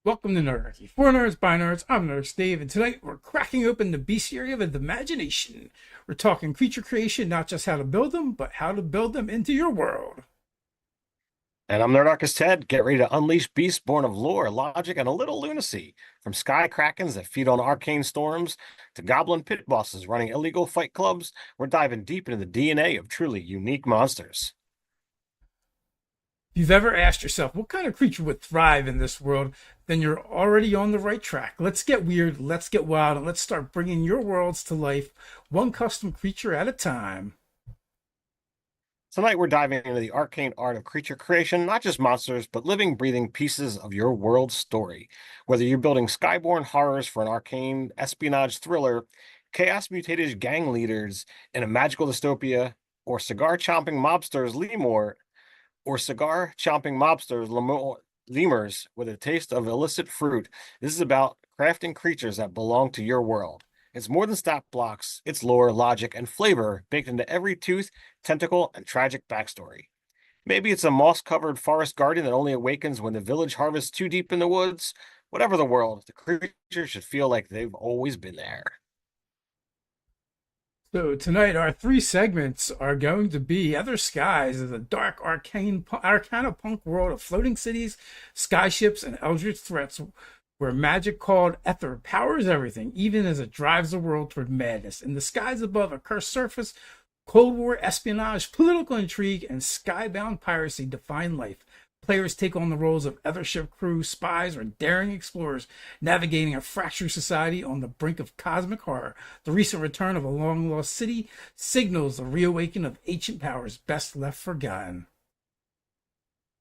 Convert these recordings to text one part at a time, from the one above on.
Welcome to Nerdarchy. For nerds, by nerds, I'm Nerd Steve, and tonight we're cracking open the bestiary of the imagination. We're talking creature creation, not just how to build them, but how to build them into your world. And I'm Nerdarchy Ted. Get ready to unleash beasts born of lore, logic, and a little lunacy. From sky krakens that feed on arcane storms to goblin pit bosses running illegal fight clubs, we're diving deep into the DNA of truly unique monsters. If you've ever asked yourself what kind of creature would thrive in this world, then you're already on the right track. Let's get weird, let's get wild, and let's start bringing your worlds to life, one custom creature at a time. Tonight, we're diving into the arcane art of creature creation, not just monsters, but living, breathing pieces of your world story. Whether you're building skyborne horrors for an arcane espionage thriller, chaos mutated gang leaders in a magical dystopia, or cigar chomping mobsters Lemur, or cigar chomping mobsters lemurs with a taste of illicit fruit, this is about crafting creatures that belong to your world. It's more than stat blocks, it's lore, logic, and flavor baked into every tooth, tentacle, and tragic backstory. Maybe it's a moss covered forest guardian that only awakens when the village harvests too deep in the woods. Whatever the world, the creature should feel like they've always been there. So tonight, our three segments are going to be Other Skies is a dark arcana punk world of floating cities, skyships, and eldritch threats where magic called Aether powers everything, even as it drives the world toward madness. In the skies above a cursed surface, Cold War espionage, political intrigue, and skybound piracy define life. Players take on the roles of othership crew, spies, or daring explorers navigating a fractured society on the brink of cosmic horror. The recent return of a long lost city signals the reawakening of ancient powers best left forgotten.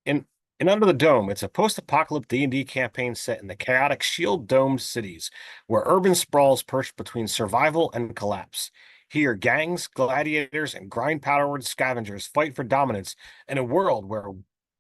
In in Under the Dome, it's a post-apocalyptic D&D campaign set in the chaotic shield-domed cities, where urban sprawls perched between survival and collapse. Here, gangs, gladiators, and grind-powered scavengers fight for dominance in a world where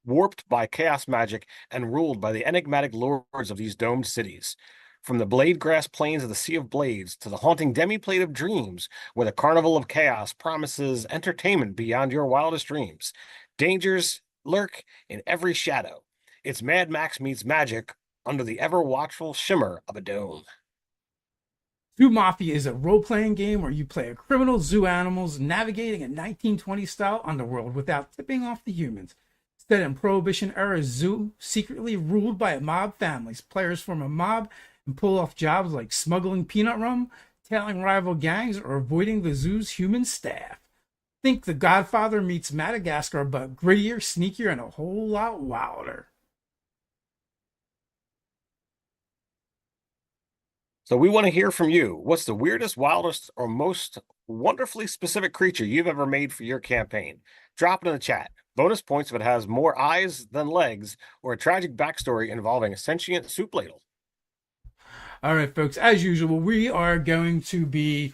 warped by chaos magic and ruled by the enigmatic lords of these domed cities. From the blade grass plains of the Sea of Blades to the haunting demi-plate of dreams, where the Carnival of Chaos promises entertainment beyond your wildest dreams. Dangers lurk in every shadow. It's Mad Max meets magic under the ever watchful shimmer of a dome. Zoo Mafia is a role playing game where you play a criminal zoo animals navigating a 1920s style underworld without tipping off the humans. Set in Prohibition era zoo, secretly ruled by mob families, players form a mob and pull off jobs like smuggling peanut rum, tailing rival gangs, or avoiding the zoo's human staff. Think The Godfather meets Madagascar, but grittier, sneakier, and a whole lot wilder. So we want to hear from you. What's the weirdest, wildest, or most wonderfully specific creature you've ever made for your campaign? Drop it in the chat. Bonus points if it has more eyes than legs or a tragic backstory involving a sentient soup ladle. All right, folks, as usual, we are going to be,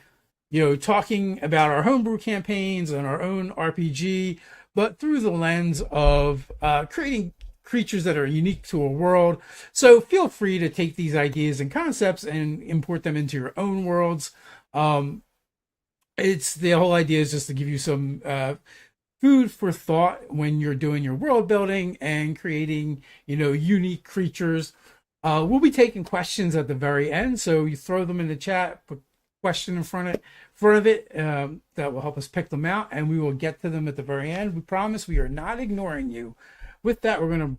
talking about our homebrew campaigns and our own RPG, but through the lens of creating creatures that are unique to a world. So feel free to take these ideas and concepts and import them into your own worlds. It's the whole idea is just to give you some food for thought when you're doing your world building and creating, unique creatures. We'll be taking questions at the very end, so you throw them in the chat, put question in front of it. That will help us pick them out, and we will get to them at the very end. We promise we are not ignoring you. With that, we're going to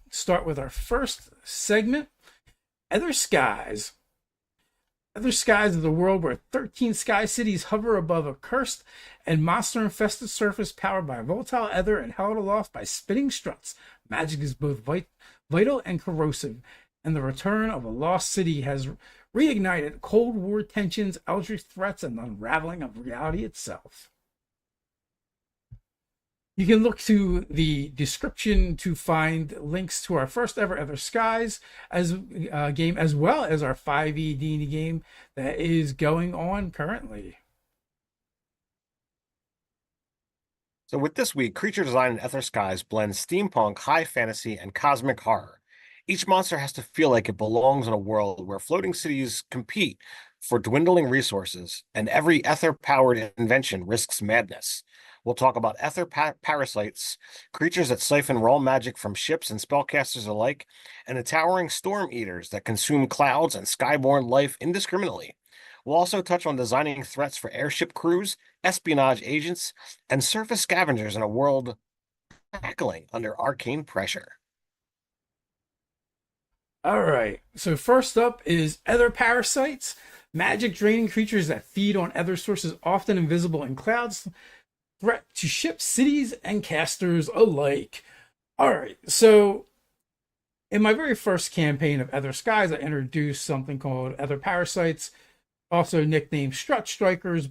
start with our first segment, Other Skies. Other Skies is a world where 13 sky cities hover above a cursed and monster-infested surface powered by volatile ether and held aloft by spinning struts. Magic is both vital and corrosive, and the return of a lost city has reignited Cold War tensions, eldritch threats, and the unraveling of reality itself. You can look to the description to find links to our first ever Other Skies as game, as well as our 5e D&D game that is going on currently. So with this week, creature design in Aether Skies blends steampunk, high fantasy, and cosmic horror. Each monster has to feel like it belongs in a world where floating cities compete for dwindling resources, and every ether-powered invention risks madness. We'll talk about ether parasites, creatures that siphon raw magic from ships and spellcasters alike, and the towering storm eaters that consume clouds and skyborne life indiscriminately. We'll also touch on designing threats for airship crews, espionage agents, and surface scavengers in a world crackling under arcane pressure. All right. So first up is Aether parasites, magic draining creatures that feed on ether sources often invisible in clouds, threat to ships, cities, and casters alike. All right. So in my very first campaign of Ether Skies, I introduced something called Ether parasites, also nicknamed Strut Strikers,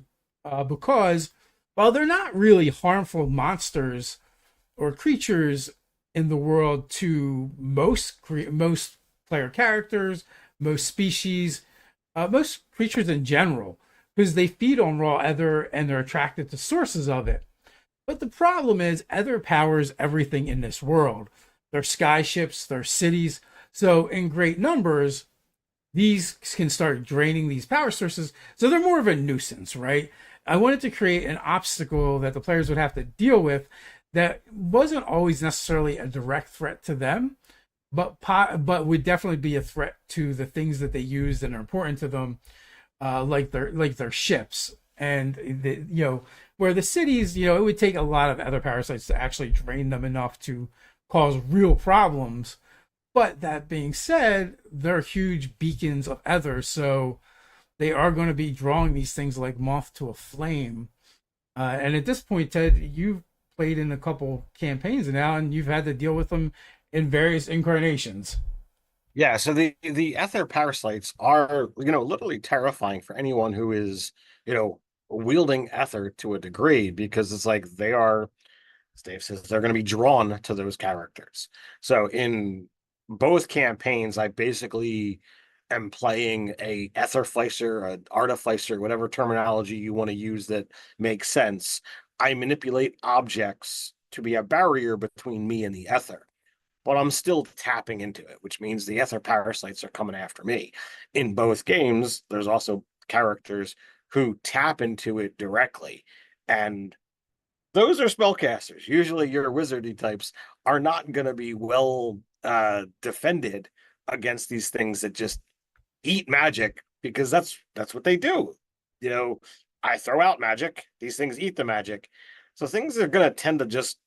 because while they're not really harmful monsters or creatures in the world to most player characters, most species, most creatures in general, because they feed on raw ether and they're attracted to sources of it. But the problem is, ether powers everything in this world. Their skyships, their cities. So in great numbers, these can start draining these power sources. So they're more of a nuisance, right? I wanted to create an obstacle that the players would have to deal with that wasn't always necessarily a direct threat to them, but would definitely be a threat to the things that they use and are important to them, like their ships and where the cities, it would take a lot of other parasites to actually drain them enough to cause real problems. But that being said, they're huge beacons of ether, so they are going to be drawing these things like moth to a flame. And at this point, Ted, you've played in a couple campaigns now, and you've had to deal with them in various incarnations. Yeah, so the ether parasites are, literally terrifying for anyone who is, wielding ether to a degree because it's like they are, as Dave says, they're going to be drawn to those characters. So in both campaigns, I basically am playing a etherficer, an artificer, whatever terminology you want to use that makes sense. I manipulate objects to be a barrier between me and the ether, but I'm still tapping into it, which means the ether parasites are coming after me. In both games, there's also characters who tap into it directly. And those are spellcasters. Usually your wizardy types are not going to be well defended against these things that just eat magic because that's what they do. You know, I throw out magic, these things eat the magic. So things are going to tend to just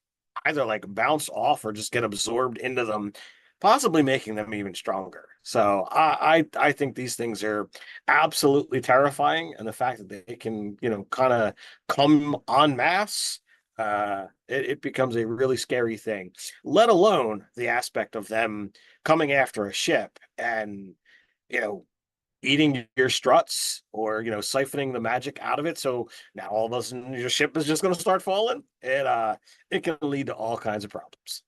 either like bounce off or just get absorbed into them, possibly making them even stronger. So I think these things are absolutely terrifying, and the fact that they can kind of come en masse, it becomes a really scary thing. Let alone the aspect of them coming after a ship and you know eating your struts or siphoning the magic out of it, so now all of a sudden your ship is just going to start falling. It can lead to all kinds of problems.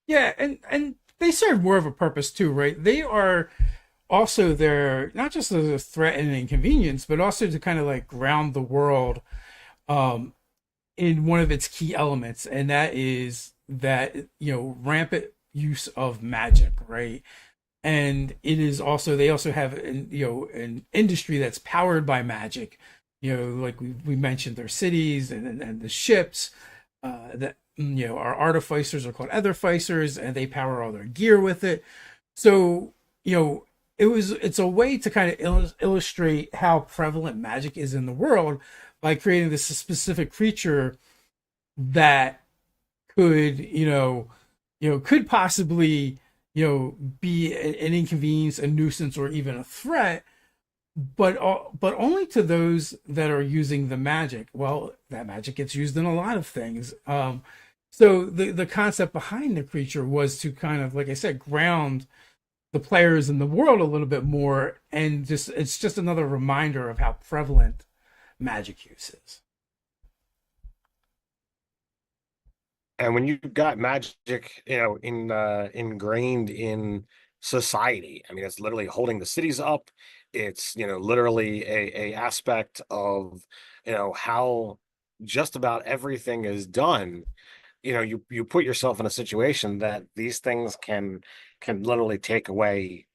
Yeah, and they serve more of a purpose too, right? They are also there not just as a threat and an inconvenience, but also to kind of like ground the world um, in one of its key elements, and that is that rampant use of magic, right? And it is also they also have an industry that's powered by magic, like we mentioned their cities and the ships that our artificers are called etherficers, and they power all their gear with it. So it's a way to kind of illustrate how prevalent magic is in the world by creating this specific creature that could could possibly be an inconvenience, a nuisance, or even a threat, but only to those that are using the magic. Well, that magic gets used in a lot of things. So the concept behind the creature was to kind of, like I said, ground the players in the world a little bit more, and just it's just another reminder of how prevalent magic use is. And when you've got magic, ingrained in society, I mean, it's literally holding the cities up. It's, literally a aspect of, how just about everything is done. You put yourself in a situation that these things can literally take away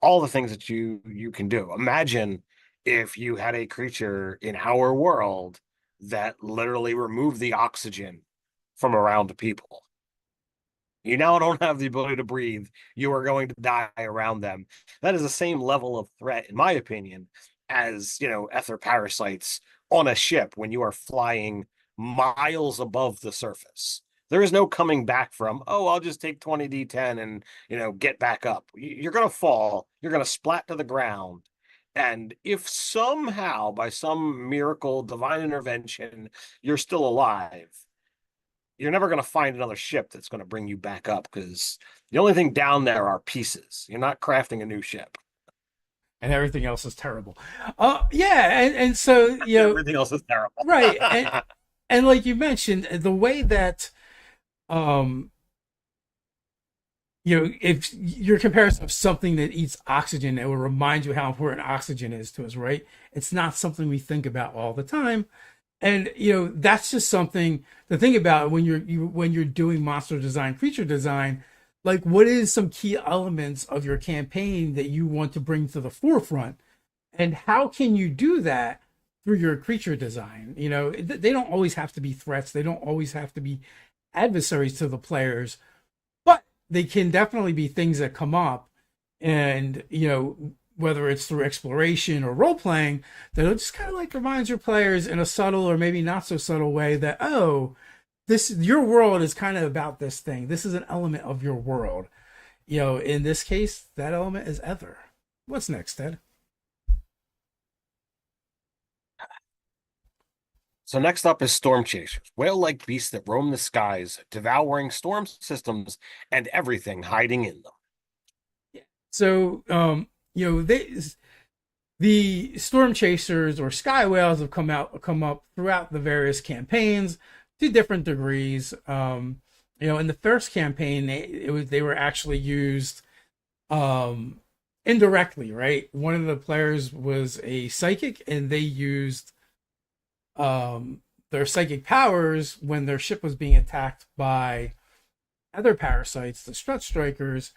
all the things that you can do. Imagine if you had a creature in our world that literally removed the oxygen from around people. You now don't have the ability to breathe. You are going to die around them. That is the same level of threat, in my opinion, as, ether parasites on a ship when you are flying miles above the surface. There is no coming back from, oh, I'll just take 20d10 and, get back up. You're going to fall. You're going to splat to the ground. And if somehow, by some miracle, divine intervention, you're still alive, you're never going to find another ship that's going to bring you back up because the only thing down there are pieces. You're not crafting a new ship. And everything else is terrible. Yeah, and so Everything else is terrible. right, and like you mentioned, the way that um if your comparison of something that eats oxygen, it will remind you how important oxygen is to us, right? It's not something we think about all the time. And that's just something to think about when you're doing monster design, creature design. Like, what is some key elements of your campaign that you want to bring to the forefront, and how can you do that through your creature design? They don't always have to be threats. They don't always have to be adversaries to the players, but they can definitely be things that come up, and whether it's through exploration or role playing, that it just kind of like reminds your players in a subtle or maybe not so subtle way that, oh, your world is kind of about this thing. This is an element of your world. In this case, that element is Aether. What's next, Ted? So next up is storm chasers, whale-like beasts that roam the skies, devouring storm systems and everything hiding in them. So, the storm chasers or sky whales have come up throughout the various campaigns to different degrees. In the first campaign, they were actually used indirectly, right? One of the players was a psychic, and they used their psychic powers when their ship was being attacked by other parasites, the strut strikers,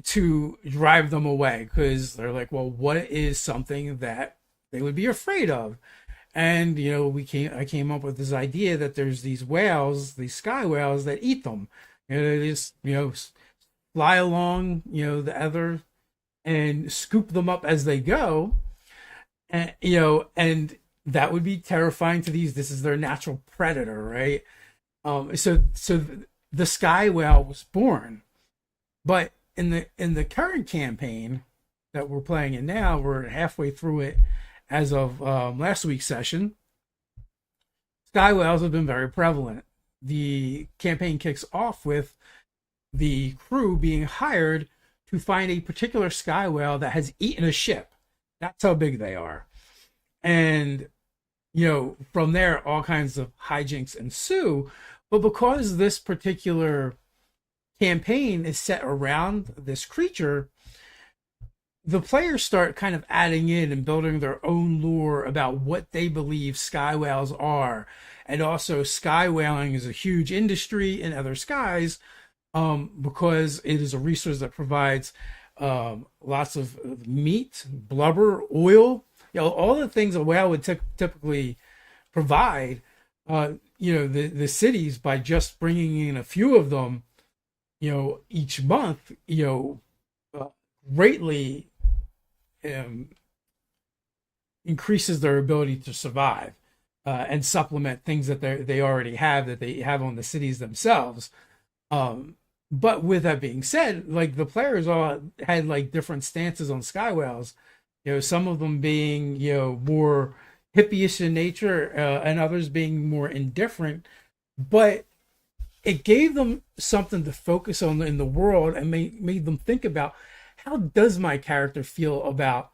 to drive them away, because they're like, well, what is something that they would be afraid of? And I came up with this idea that there's these whales, these sky whales, that eat them. They just fly along the Aether and scoop them up as they go, and and that would be terrifying to these. This is their natural predator, right? So the sky whale was born, but in the current campaign that we're playing in now, we're halfway through it as of last week's session. Sky whales have been very prevalent. The campaign kicks off with the crew being hired to find a particular sky whale that has eaten a ship. That's how big they are. And from there, all kinds of hijinks ensue. But because this particular campaign is set around this creature, the players start kind of adding in and building their own lore about what they believe sky whales are. And also, sky whaling is a huge industry in other skies, because it is a resource that provides lots of meat, blubber, oil, all the things a whale would typically provide. The cities, by just bringing in a few of them each month, greatly increases their ability to survive and supplement things that they already have, that they have on the cities themselves. But with that being said, like, the players all had like different stances on sky whales. Some of them being more hippie-ish in nature, and others being more indifferent. But it gave them something to focus on in the world, and made them think about, how does my character feel about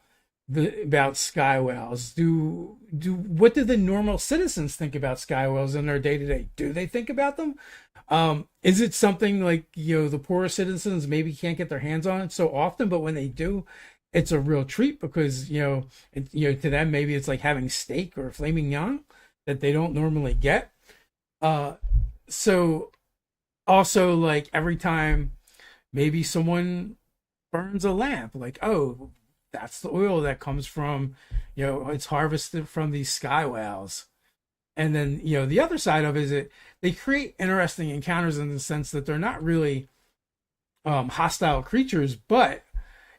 sky whales? What do the normal citizens think about sky whales in their day-to-day? Do they think about them? Is it something like the poorer citizens maybe can't get their hands on it so often, but when they do, it's a real treat, because to them maybe it's like having steak or flaming young that they don't normally get. So also, like, every time maybe someone burns a lamp, like, oh, that's the oil that comes from, it's harvested from these sky whales. And then, the other side of it is that they create interesting encounters in the sense that they're not really hostile creatures, but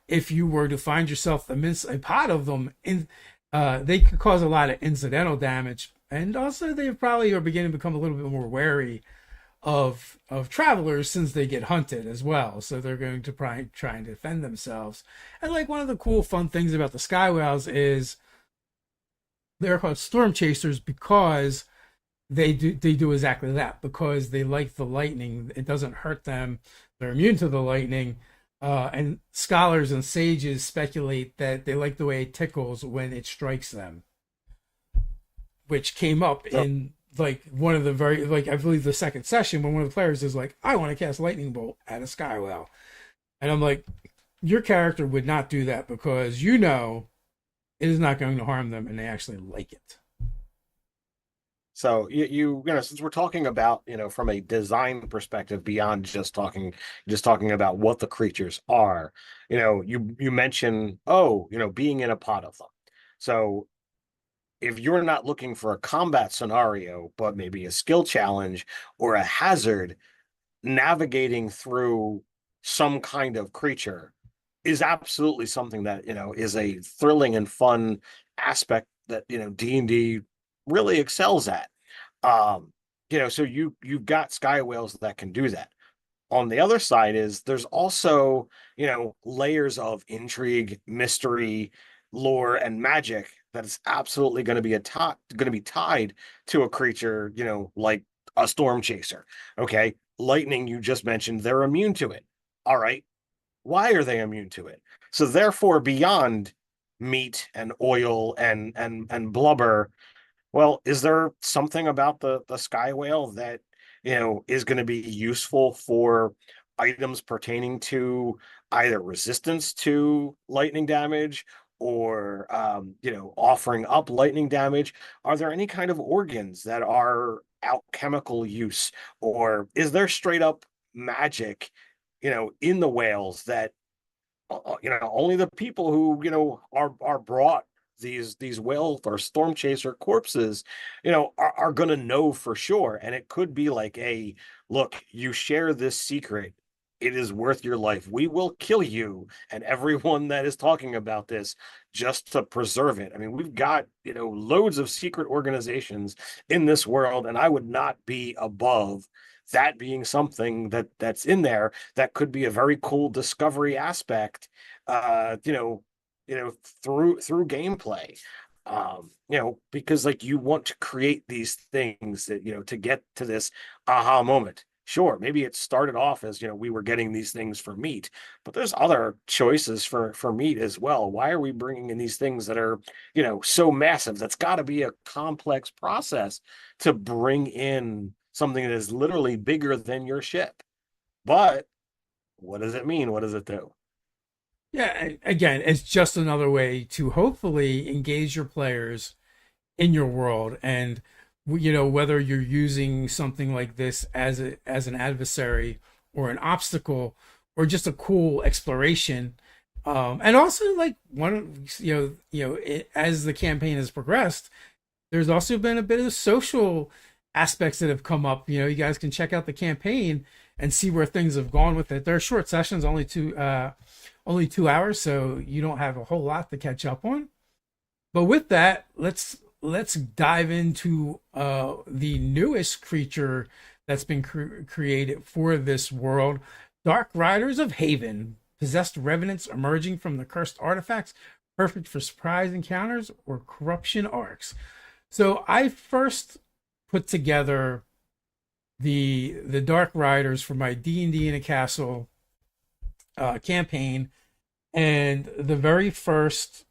if you were to find yourself amidst a pod of them, they could cause a lot of incidental damage. And also, they probably are beginning to become a little bit more wary of travelers since they get hunted as well. So they're going to try and defend themselves. And like one of the cool, fun things about the sky whales is they're called storm chasers because they do exactly that, because they like the lightning. It doesn't hurt them. They're immune to the lightning. And scholars and sages speculate that they like the way it tickles when it strikes them, which came up in like one of the very, like, I believe the second session, when one of the players is like, I want to cast lightning bolt at a sky whale. And I'm like, your character would not do that because it is not going to harm them and they actually like it. So since we're talking about, from a design perspective beyond just talking about what the creatures are, you mentioned, being in a pod of them. So if you're not looking for a combat scenario, but maybe a skill challenge or a hazard, navigating through some kind of creature is absolutely something that, is a thrilling and fun aspect that, D&D really excels at. So you've got sky whales that can do that. On the other side is there's also, layers of intrigue, mystery, lore, and magic that is absolutely going to be tied to a creature, like a storm chaser. Okay, lightning, you just mentioned, they're immune to it. All right, why are they immune to it? So therefore, beyond meat and oil and blubber, well, is there something about the sky whale that, is going to be useful for items pertaining to either resistance to lightning damage or, offering up lightning damage? Are there any kind of organs that are alchemical use, or is there straight up magic, in the whales that only the people who are brought these whale or storm chaser corpses are going to know for sure? And it could be like, a look, you share this secret, it is worth your life, we will kill you and everyone that is talking about this just to preserve it. I mean, we've got loads of secret organizations in this world, and I would not be above that being something that's in there that could be a very cool discovery aspect, uh you know through gameplay. Because like, you want to create these things that, to get to this aha moment. Sure, maybe it started off as, we were getting these things for meat, but there's other choices for meat as well. Why are we bringing in these things that are, so massive? That's got to be a complex process to bring in something that is literally bigger than your ship. But what does it mean? What does it do? Yeah, again, it's just another way to hopefully engage your players in your world. And whether you're using something like this as an adversary or an obstacle or just a cool exploration. And also, like, as the campaign has progressed, there's also been a bit of social aspects that have come up. You guys can check out the campaign and see where things have gone with it. They're short sessions, only 2 hours, so you don't have a whole lot to catch up on. But with that, let's dive into the newest creature that's been created for this world. Dark Riders of Haven, possessed revenants emerging from the cursed artifacts, perfect for surprise encounters or corruption arcs. So I first put together the Dark Riders for my D&D in a Castle campaign, and the very first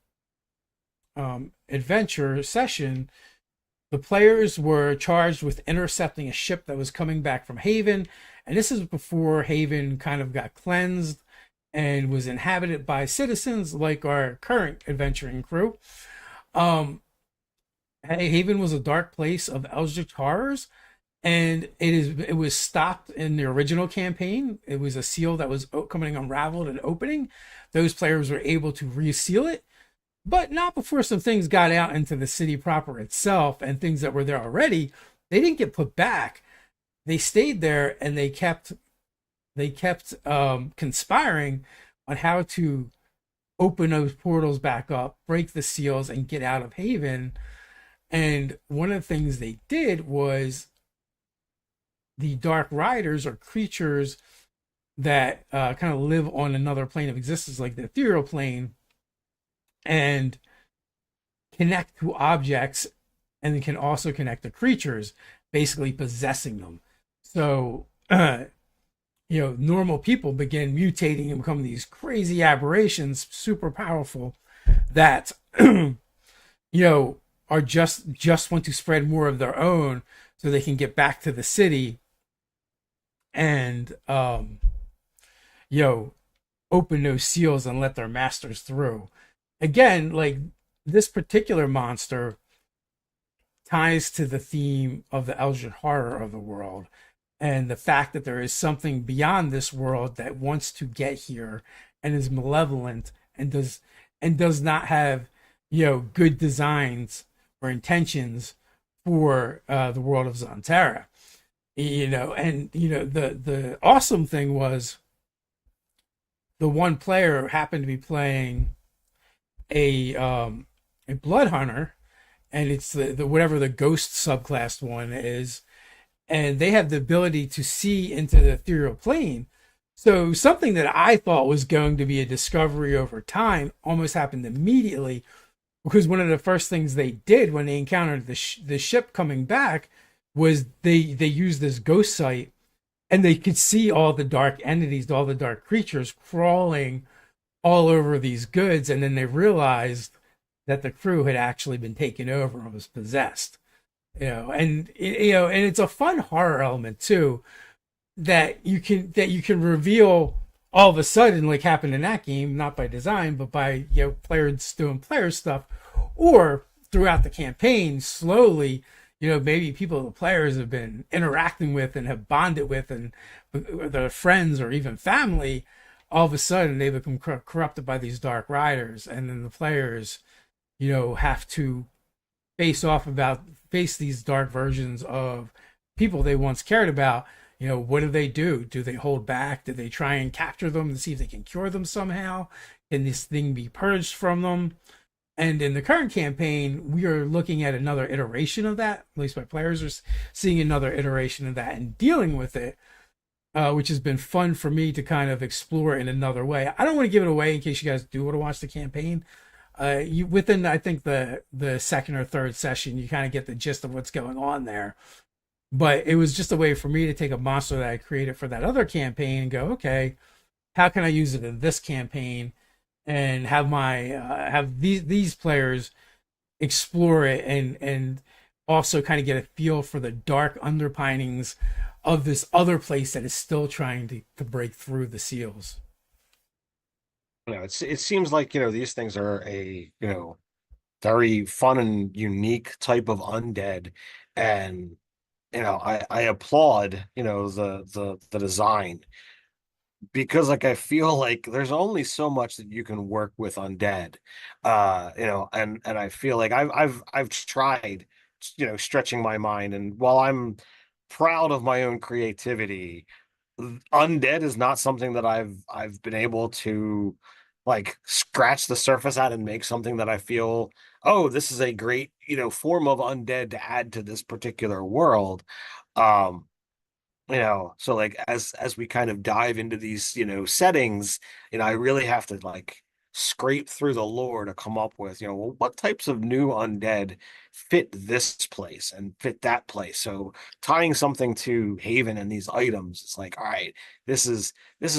adventure session, the players were charged with intercepting a ship that was coming back from Haven, and this is before Haven kind of got cleansed and was inhabited by citizens like our current adventuring crew. Haven was a dark place of eldritch horrors, and it was stopped in the original campaign. It was a seal that was coming unraveled and opening. Those players were able to reseal it, but not before some things got out into the city proper itself, and things that were there already, they didn't get put back. They stayed there, and they kept conspiring on how to open those portals back up, break the seals, and get out of Haven. And one of the things they did was the Dark Riders are creatures that kind of live on another plane of existence, like the ethereal plane, and connect to objects, and can also connect to creatures, basically possessing them. So, normal people begin mutating and become these crazy aberrations, super powerful, that are just want to spread more of their own so they can get back to the city and open those seals and let their masters through. Again, like, this particular monster ties to the theme of the Eldritch horror of the world, and the fact that there is something beyond this world that wants to get here and is malevolent and does not have good designs or intentions for the world of Zontera. And the awesome thing was, the one player happened to be playing a blood hunter, and it's the whatever the ghost subclass one is, and they have the ability to see into the ethereal plane. So something that I thought was going to be a discovery over time almost happened immediately, because one of the first things they did when they encountered the ship coming back was they used this ghost sight, and they could see all the dark entities, all the dark creatures crawling all over these goods, and then they realized that the crew had actually been taken over and was possessed. And it's a fun horror element too, that you can reveal all of a sudden, like happened in that game, not by design, but by players doing player stuff, or throughout the campaign, slowly, maybe people the players have been interacting with and have bonded with, and their friends or even family, all of a sudden they become corrupted by these dark riders, and then the players, have to face these dark versions of people they once cared about. What do they do? Do they hold back? Do they try and capture them to see if they can cure them somehow? Can this thing be purged from them? And in the current campaign, we are looking at another iteration of that. At least my players are seeing another iteration of that and dealing with it, which has been fun for me to kind of explore in another way. I don't want to give it away in case you guys do want to watch the campaign. Within, I think, the second or third session, you kind of get the gist of what's going on there. But it was just a way for me to take a monster that I created for that other campaign and go, okay, how can I use it in this campaign, and have have these players explore it, and also kind of get a feel for the dark underpinnings of this other place that is still trying to break through the seals. It seems like, these things are a, very fun and unique type of undead. And, I applaud, the design, because, like, I feel like there's only so much that you can work with undead. And I feel like I've tried, stretching my mind, and while I'm proud of my own creativity, undead is not something that I've been able to, like, scratch the surface at and make something that I feel, oh, this is a great, form of undead to add to this particular world. Um, so, like, as we kind of dive into these, settings, I really have to, like, scrape through the lore to come up with, well, what types of new undead fit this place and fit that place. So tying something to Haven and these items, it's like, all right, this is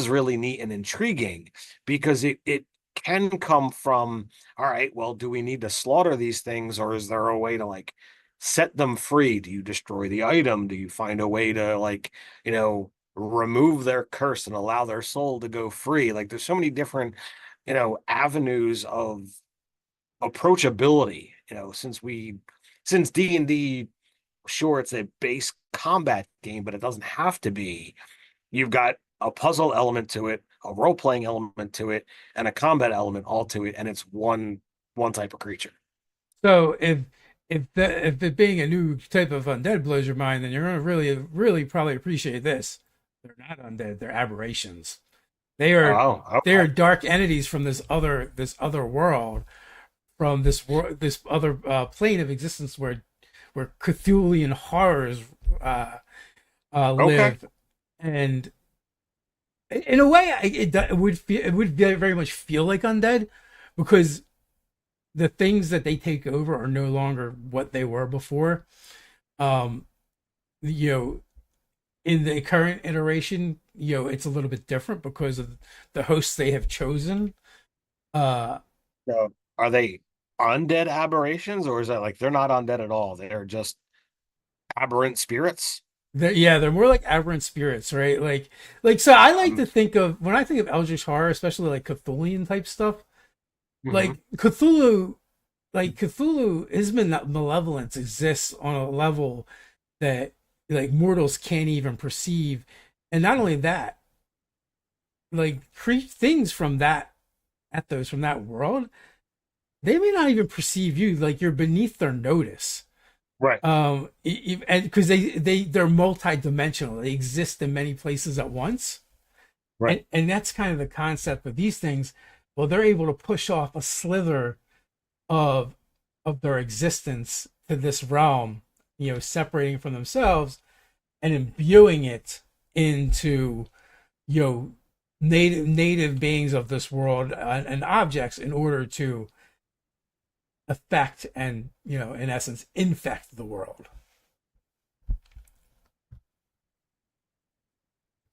really neat and intriguing, because it can come from, all right, well, do we need to slaughter these things, or is there a way to, like, set them free? Do you destroy the item? Do you find a way to, like, remove their curse and allow their soul to go free? Like, there's so many different, avenues of approachability, since D&D, sure, it's a base combat game, but it doesn't have to be. You've got a puzzle element to it, a role-playing element to it, and a combat element all to it, and it's one type of creature. So if it being a new type of undead blows your mind, then you're gonna really probably appreciate this. They're not undead; they're aberrations. They are Oh, they are okay. dark entities from this other world, from this other plane of existence where Cthulhian horrors uh, Okay. live, and in a way, it would very much feel like undead because the things that they take over are no longer what they were before. Um, you know, in the current iteration, it's a little bit different because of the hosts they have chosen. Uh, So are they undead aberrations, or is that like they're not undead at all? They're just aberrant spirits? they're more like aberrant spirits, right? So I like Um, to think of when I think of Eldritch horror, especially like Cthulhian type stuff. mhm. Like Cthulhu, his malevolence exists on a level that like mortals can't even perceive, and not only that, like things from that ethos from that world, they may not even perceive you. Like you're beneath their notice. Right, And because they're multi-dimensional, they exist in many places at once, right. and that's kind of the concept of these things. Well, they're able to push off a slither of their existence to this realm, separating from themselves and imbuing it into you know native beings of this world and objects in order to affect and in essence infect the world.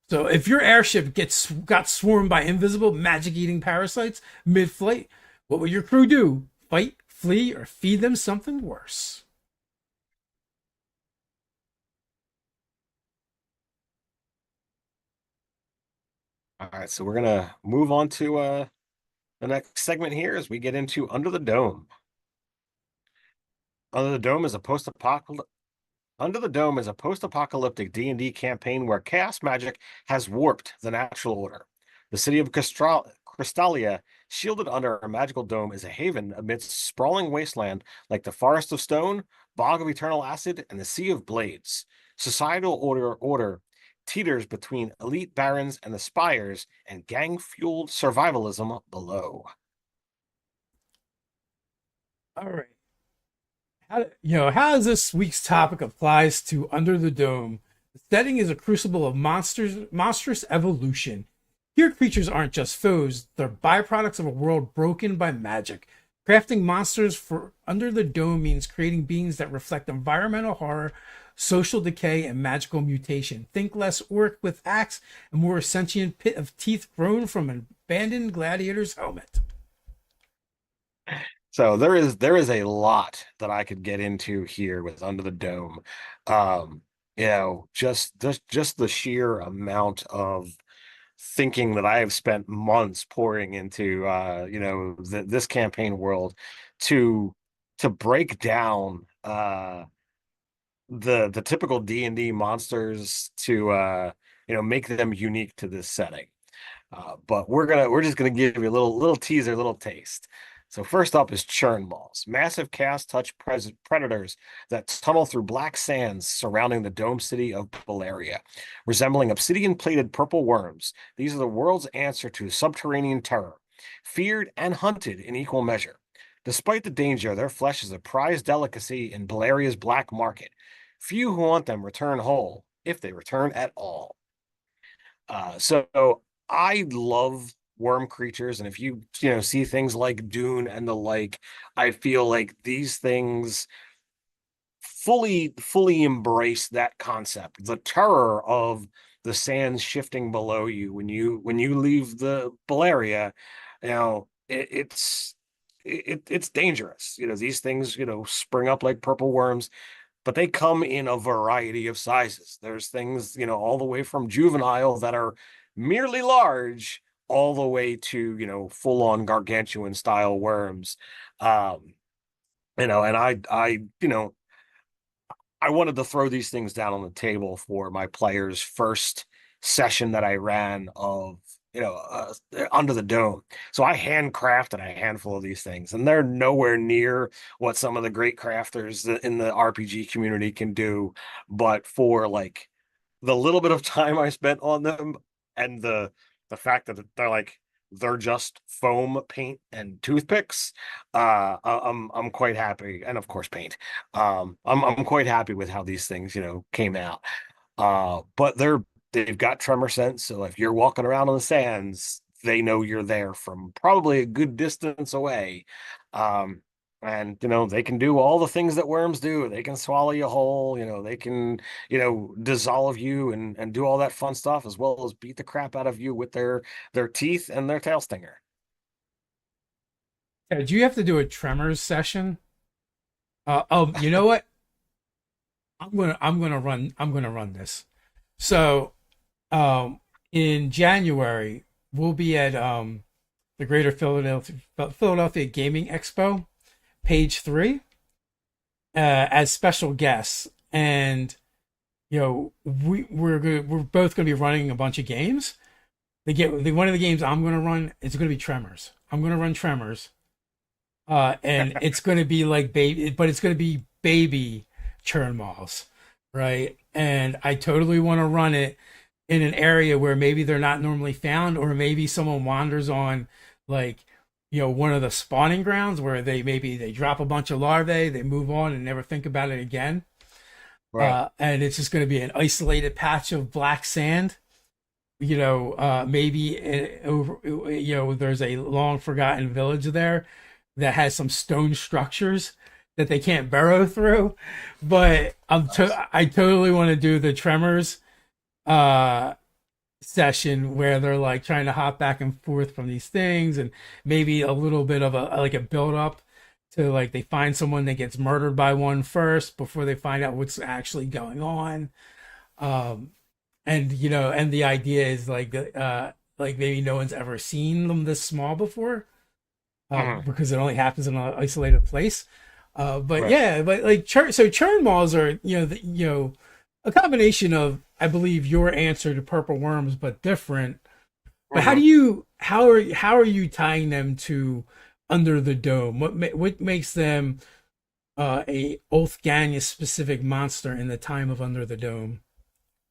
So if your airship got swarmed by invisible magic eating parasites mid-flight, what will your crew do? Fight, flee, or feed them something worse? All right, so we're gonna move on to the next segment here as we get into Under the Dome. Under the Dome is a post-apocalyptic Under the Dome is a post-apocalyptic D&D campaign where chaos magic has warped the natural order. The city of Crystallia, shielded under a magical dome, is a haven amidst sprawling wasteland like the Forest of Stone, Bog of Eternal Acid, and the Sea of Blades. Societal order teeters between elite barons and the spires, and gang-fueled survivalism below. All right. How this week's topic applies to Under the Dome? The setting is a crucible of monstrous evolution. Here, creatures aren't just foes; they're byproducts of a world broken by magic. Crafting monsters for Under the Dome means creating beings that reflect environmental horror, social decay, and magical mutation. Think less orc with axe and more sentient pit of teeth grown from an abandoned gladiator's helmet. So there is a lot that I could get into here with Under the Dome. Um, just the sheer amount of thinking that I have spent months pouring into this campaign world to break down the typical D&D monsters to make them unique to this setting. But we're just gonna give you a little teaser, little taste. So first up is churn balls, massive cast touch predators that tunnel through black sands surrounding the dome city of Balearia, resembling obsidian-plated purple worms. These are the world's answer to subterranean terror, feared and hunted in equal measure. Despite the danger, their flesh is a prized delicacy in Baleria's black market. Few who want them return whole, if they return at all. So I love worm creatures, and if you see things like Dune and the like, I feel like these things fully embrace that concept, the terror of the sands shifting below you when you leave the Balearia. It's dangerous. These things spring up like purple worms, but they come in a variety of sizes. There's things, all the way from juvenile that are merely large, all the way to, full on gargantuan style worms. And I I wanted to throw these things down on the table for my players' first session that I ran of, Under the Dome. So I handcrafted a handful of these things, and they're nowhere near what some of the great crafters in the RPG community can do. But for like the little bit of time I spent on them, and the fact that they're just foam, paint, and toothpicks, I'm quite happy, and of course paint. I'm quite happy with how these things came out. But they've got tremor sense, so if you're walking around on the sands, they know you're there from probably a good distance away. Um, and they can do all the things that worms do. They can swallow you whole, they can, dissolve you and do all that fun stuff, as well as beat the crap out of you with their teeth and their tail stinger. Yeah, do you have to do a tremors session? Oh, you know what? I'm gonna run this. So, in January, we'll be at the Greater Philadelphia Gaming Expo, page 3, as special guests, and we're both gonna be running a bunch of games. One of the games I'm gonna run is gonna be Tremors. I'm gonna run Tremors, and it's going to be like baby, but it's going to be baby churn malls, right? And I totally want to run it in an area where maybe they're not normally found, or maybe someone wanders on, like, one of the spawning grounds where they drop a bunch of larvae, they move on and never think about it again. Right. And it's just going to be an isolated patch of black sand. Maybe over, there's a long forgotten village there that has some stone structures that they can't burrow through. But I totally want to do the Tremors uh session where they're like trying to hop back and forth from these things, and maybe a little bit of a build up to, like, they find someone that gets murdered by one first before they find out what's actually going on. Um and the idea is like maybe no one's ever seen them this small before, Mhm. because it only happens in an isolated place. But Right. yeah, but like churn malls are, a combination of, I believe, your answer to purple worms, but different. But Mhm. how are you tying them to Under the Dome? What makes them a Ulthganius specific monster in the time of Under the Dome?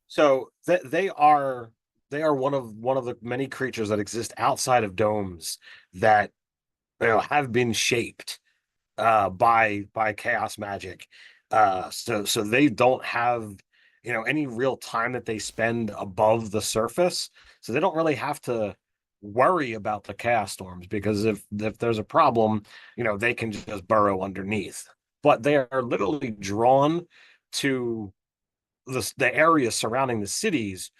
So they are one of the many creatures that exist outside of domes that have been shaped by chaos magic. So they don't have any real time that they spend above the surface. So they don't really have to worry about the chaos storms, because if there's a problem, they can just burrow underneath. But they are literally drawn to the area surrounding the cities,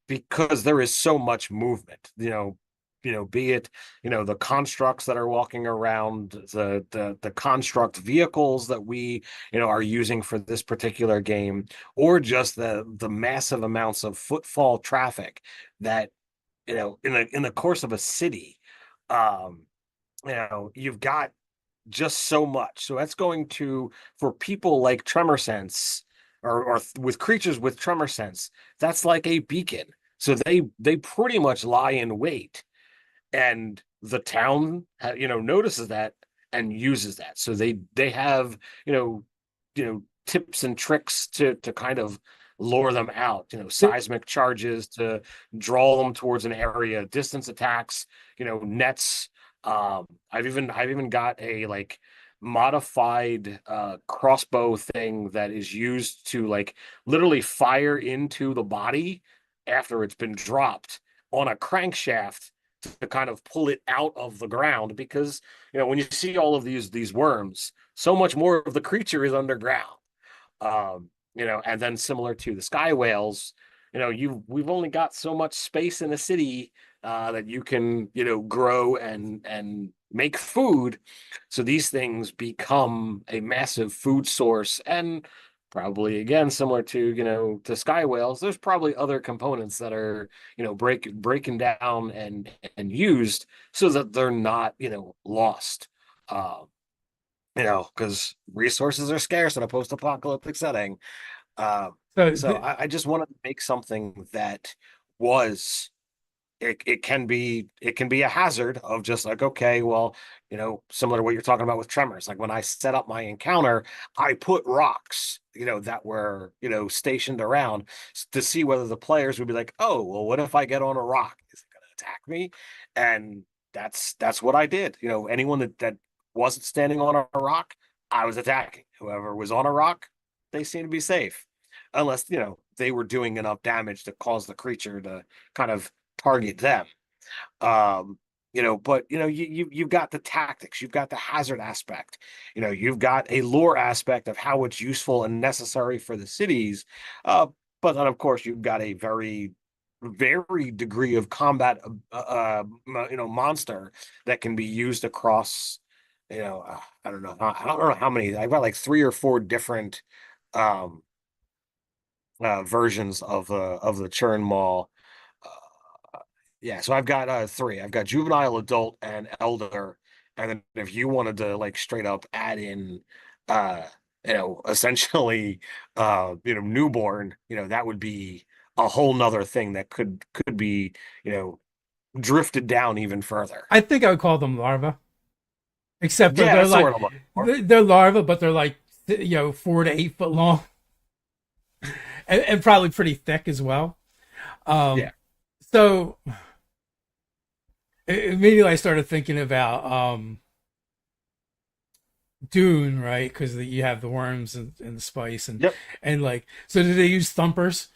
because there is so much movement, be it the constructs that are walking around, the construct vehicles that we are using for this particular game, or just the massive amounts of footfall traffic that in the course of a city. You've got just so much. So that's going to, for people like tremor sense, or with creatures with tremor sense, that's like a beacon. So they pretty much lie in wait, and the town notices that and uses that. So they have tips and tricks to kind of lure them out. Seismic charges to draw them towards an area, distance attacks, nets. I've even got a like modified crossbow thing that is used to like literally fire into the body after it's been dropped on a crankshaft to kind of pull it out of the ground, because when you see all of these worms, so much more of the creature is underground. And then similar to the sky whales, we've only got so much space in a city that you can grow and make food. So these things become a massive food source, and probably again similar to to sky whales, there's probably other components that are breaking down and used so that they're not lost. because resources are scarce in a post-apocalyptic setting. Uh, So so I just wanted to make something that was it can be a hazard of just like, okay, well, similar to what you're talking about with tremors. Like when I set up my encounter, I put rocks, that were, stationed around to see whether the players would be like, oh, well, what if I get on a rock? Is it going to attack me? And that's what I did. Anyone that wasn't standing on a rock, I was attacking. Whoever was on a rock, they seemed to be safe. Unless, they were doing enough damage to cause the creature to kind of target them. Um, but you've got the tactics, you've got the hazard aspect, you've got a lore aspect of how it's useful and necessary for the cities. But then of course you've got a very varied degree of combat monster that can be used across, I don't know how many. I've got like 3 or 4 different um versions of the churn mall. Yeah, so I've got 3. I've got juvenile, adult, and elder. And then if you wanted to like straight up add in uh essentially newborn, that would be a whole nother thing that could be, drifted down even further. I think I would call them larvae, except for Yeah, they're that's the like word I'm looking for. they're larvae, but they're like 4 to 8 foot long, and probably pretty thick as well. Yeah. Um, so immediately I started thinking about Dune, right? Because you have the worms and the spice Yep. and like, so do they use thumpers?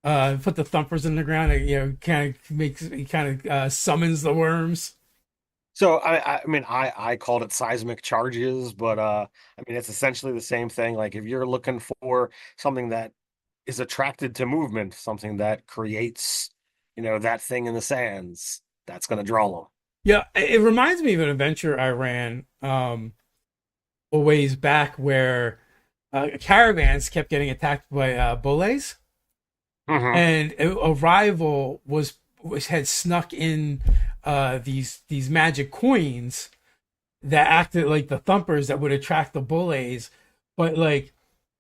Put the thumpers in the ground. Kind of makes, kind of summons the worms. So I mean I called it seismic charges, but I mean it's essentially the same thing. Like if you're looking for something that is attracted to movement, something that creates, that thing in the sands, that's going to draw them. Yeah, it reminds me of an adventure I ran a ways back where caravans kept getting attacked by bullays, Hmm. and a rival was had snuck in these magic coins that acted like the thumpers that would attract the bullays, but like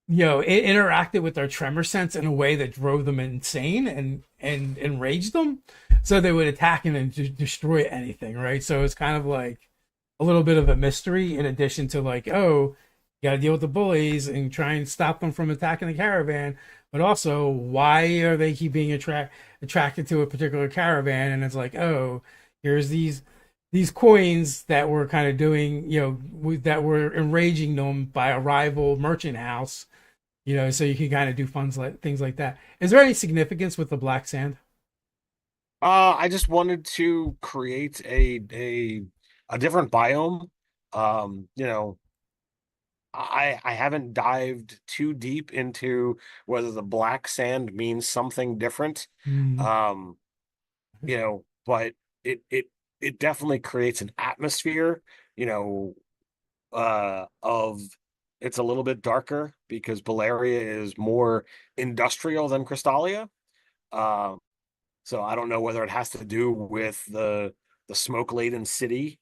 it interacted with their tremor sense in a way that drove them insane and enraged them, so they would attack and destroy anything, right? So it's kind of like a little bit of a mystery in addition to like, oh, you got to deal with the bullies and try and stop them from attacking the caravan, but also why are they keep being attracted to a particular caravan? And it's like, oh, here's these coins that were kind of doing, that were enraging them by a rival merchant house, so you can kind of do funds like things like that. Is there any significance with the black sand? I just wanted to create a different biome. You know, I haven't dived too deep into whether the black sand means something different. Mm. Um, but it definitely creates an atmosphere, you know, of it's a little bit darker because Baleria is more industrial than Crystallia. Um, so I don't know whether it has to do with the smoke laden city,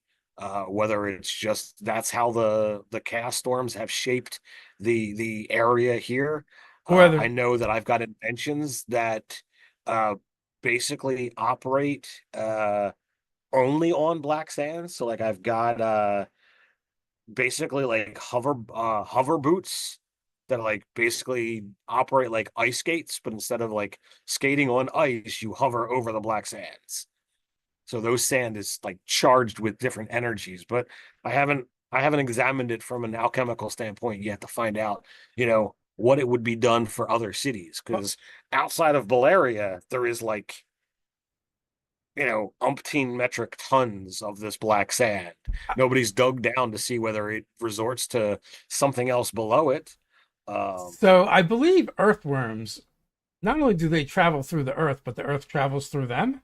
whether it's just that's how the chaos storms have shaped the area here. Or I the know that I've got inventions that uh, basically operate only on black sand. So like I've got basically like hover boots that like basically operate like ice skates, but instead of like skating on ice, you hover over the black sands. So those sand is like charged with different energies, but I haven't examined it from an alchemical standpoint yet to find out, what it would be done for other cities. Because outside of Baleria, there is like, umpteen metric tons of this black sand. Nobody's dug down to see whether it resorts to something else below it. Um, so I believe earthworms, not only do they travel through the earth, but the earth travels through them.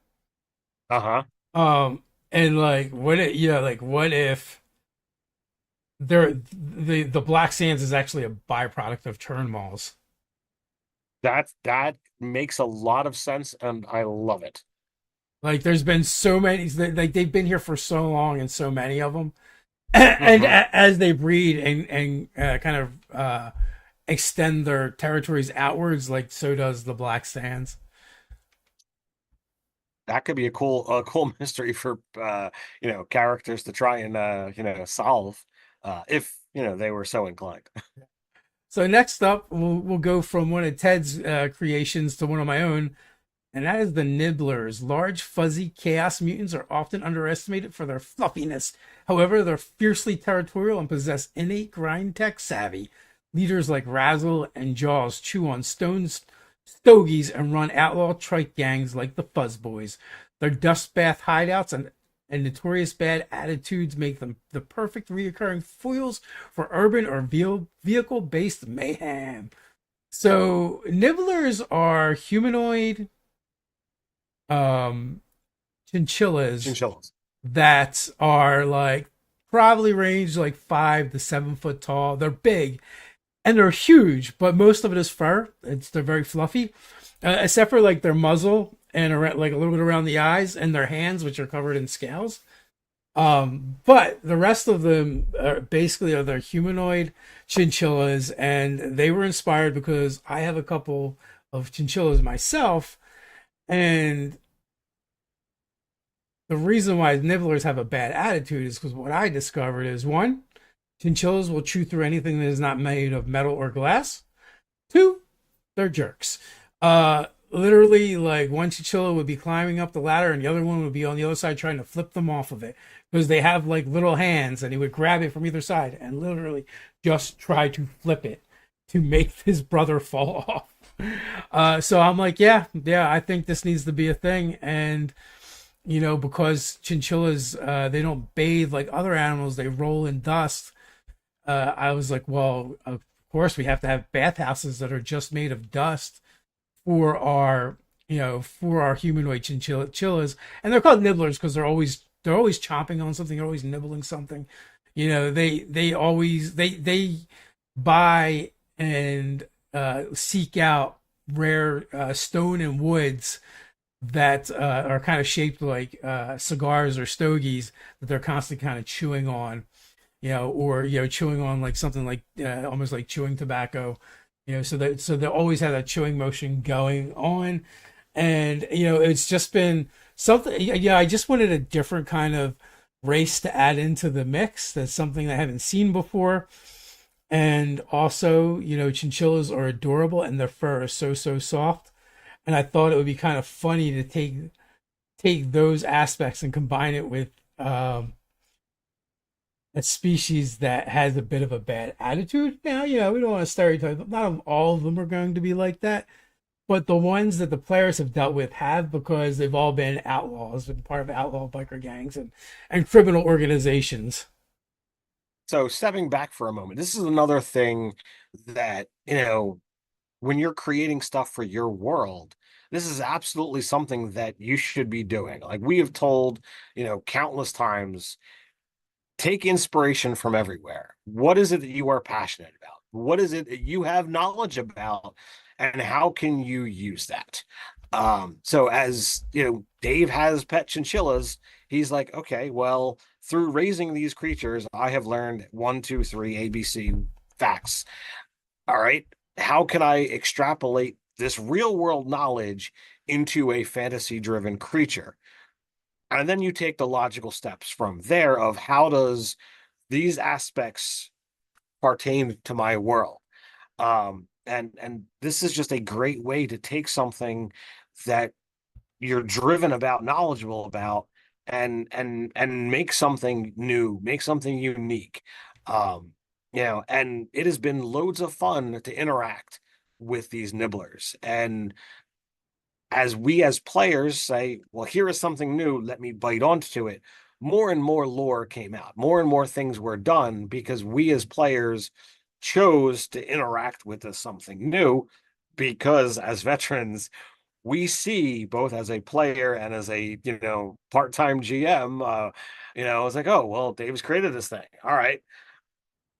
uh-huh. Um, and like, what if the black sands is actually a byproduct of churn malls? That makes a lot of sense, and I love it. Like, there's been so many, like they've been here for so long, and so many of them And Hmm. as they breed and kind of extend their territories outwards, like so does the Black Sands. That could be a cool mystery for characters to try and solve, if they were so inclined. So next up, we'll go from one of Ted's creations to one of my own, and that is the Nibblers. Large, fuzzy chaos mutants are often underestimated for their fluffiness. However, they're fiercely territorial and possess innate grind tech savvy. Leaders like Razzle and Jaws chew on stogies and run outlaw trike gangs like the Fuzz Boys. Their dust bath hideouts and notorious bad attitudes make them the perfect reoccurring foils for urban or vehicle based mayhem. So, Nibblers are humanoid um chinchillas Chinchillas. that are like probably range like 5 to 7 foot tall. They're big and they're huge, but most of it is fur. They're very fluffy, except for like their muzzle and around, like a little bit around the eyes and their hands, which are covered in scales. But the rest of them are basically are their humanoid chinchillas, and they were inspired because I have a couple of chinchillas myself, and the reason why nibblers have a bad attitude is because what I discovered is one, chinchillas will chew through anything that is not made of metal or glass. Two, they're jerks. Literally, like one chinchilla would be climbing up the ladder, and the other one would be on the other side trying to flip them off of it because they have like little hands, and he would grab it from either side and literally just try to flip it to make his brother fall off. So I'm like, yeah, I think this needs to be a thing, and because chinchillas they don't bathe like other animals; they roll in dust. I was like, well, of course we have to have bathhouses that are just made of dust for our humanoid chinchillas, and they're called nibblers because they're always chomping on something, they're always nibbling something. They buy and seek out rare stone and woods that are kind of shaped like cigars or stogies that they're constantly kind of chewing on, or chewing on like something like almost like chewing tobacco, so they always have that chewing motion going on, and it's just been something. Yeah, I just wanted a different kind of race to add into the mix. That's something I haven't seen before, and also chinchillas are adorable and their fur is so soft, and I thought it would be kind of funny to take those aspects and combine it with um, a species that has a bit of a bad attitude. Now, we don't want to stereotype. Not all of them are going to be like that, but the ones that the players have dealt with have because they've all been outlaws, been part of outlaw biker gangs and criminal organizations. So stepping back for a moment, this is another thing that, when you're creating stuff for your world, this is absolutely something that you should be doing. Like we have told, countless times, take inspiration from everywhere. What is it that you are passionate about? What is it that you have knowledge about? And how can you use that? So as Dave has pet chinchillas, he's like, okay, well, through raising these creatures, I have learned one, two, three, ABC facts. All right. How can I extrapolate this real world knowledge into a fantasy driven creature? And then you take the logical steps from there of how does these aspects pertain to my world. And this is just a great way to take something that you're driven about, knowledgeable about, and make something new, make something unique. And it has been loads of fun to interact with these nibblers. And as we as players say, well, here is something new, let me bite onto it. More and more lore came out, more and more things were done because we as players chose to interact with this something new because as veterans, we see both as a player and as a, part-time GM, it's like, oh, well, Dave's created this thing. All right.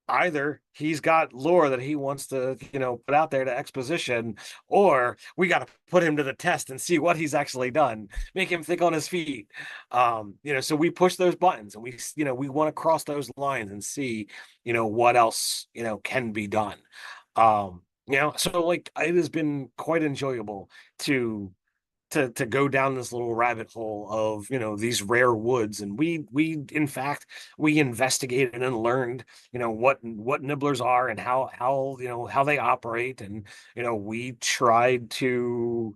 either he's got lore that he wants to, put out there to exposition, or we got to put him to the test and see what he's actually done, make him think on his feet. So we push those buttons and we want to cross those lines and see, what else, can be done. So like it has been quite enjoyable to to go down this little rabbit hole of these rare woods, and we in fact we investigated and learned what nibblers are and how they operate, and we tried to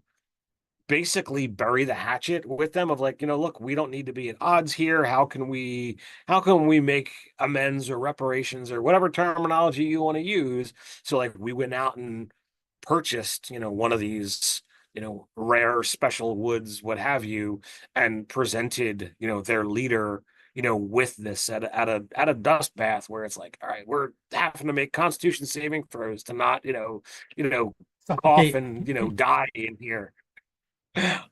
basically bury the hatchet with them of like, look, we don't need to be at odds here. How can we make amends or reparations or whatever terminology you want to use? So like we went out and purchased one of these rare special woods, what have you, and presented their leader with this at a dust bath where it's like, all right, we're having to make constitution saving throws to not cough Suffocate. and die in here.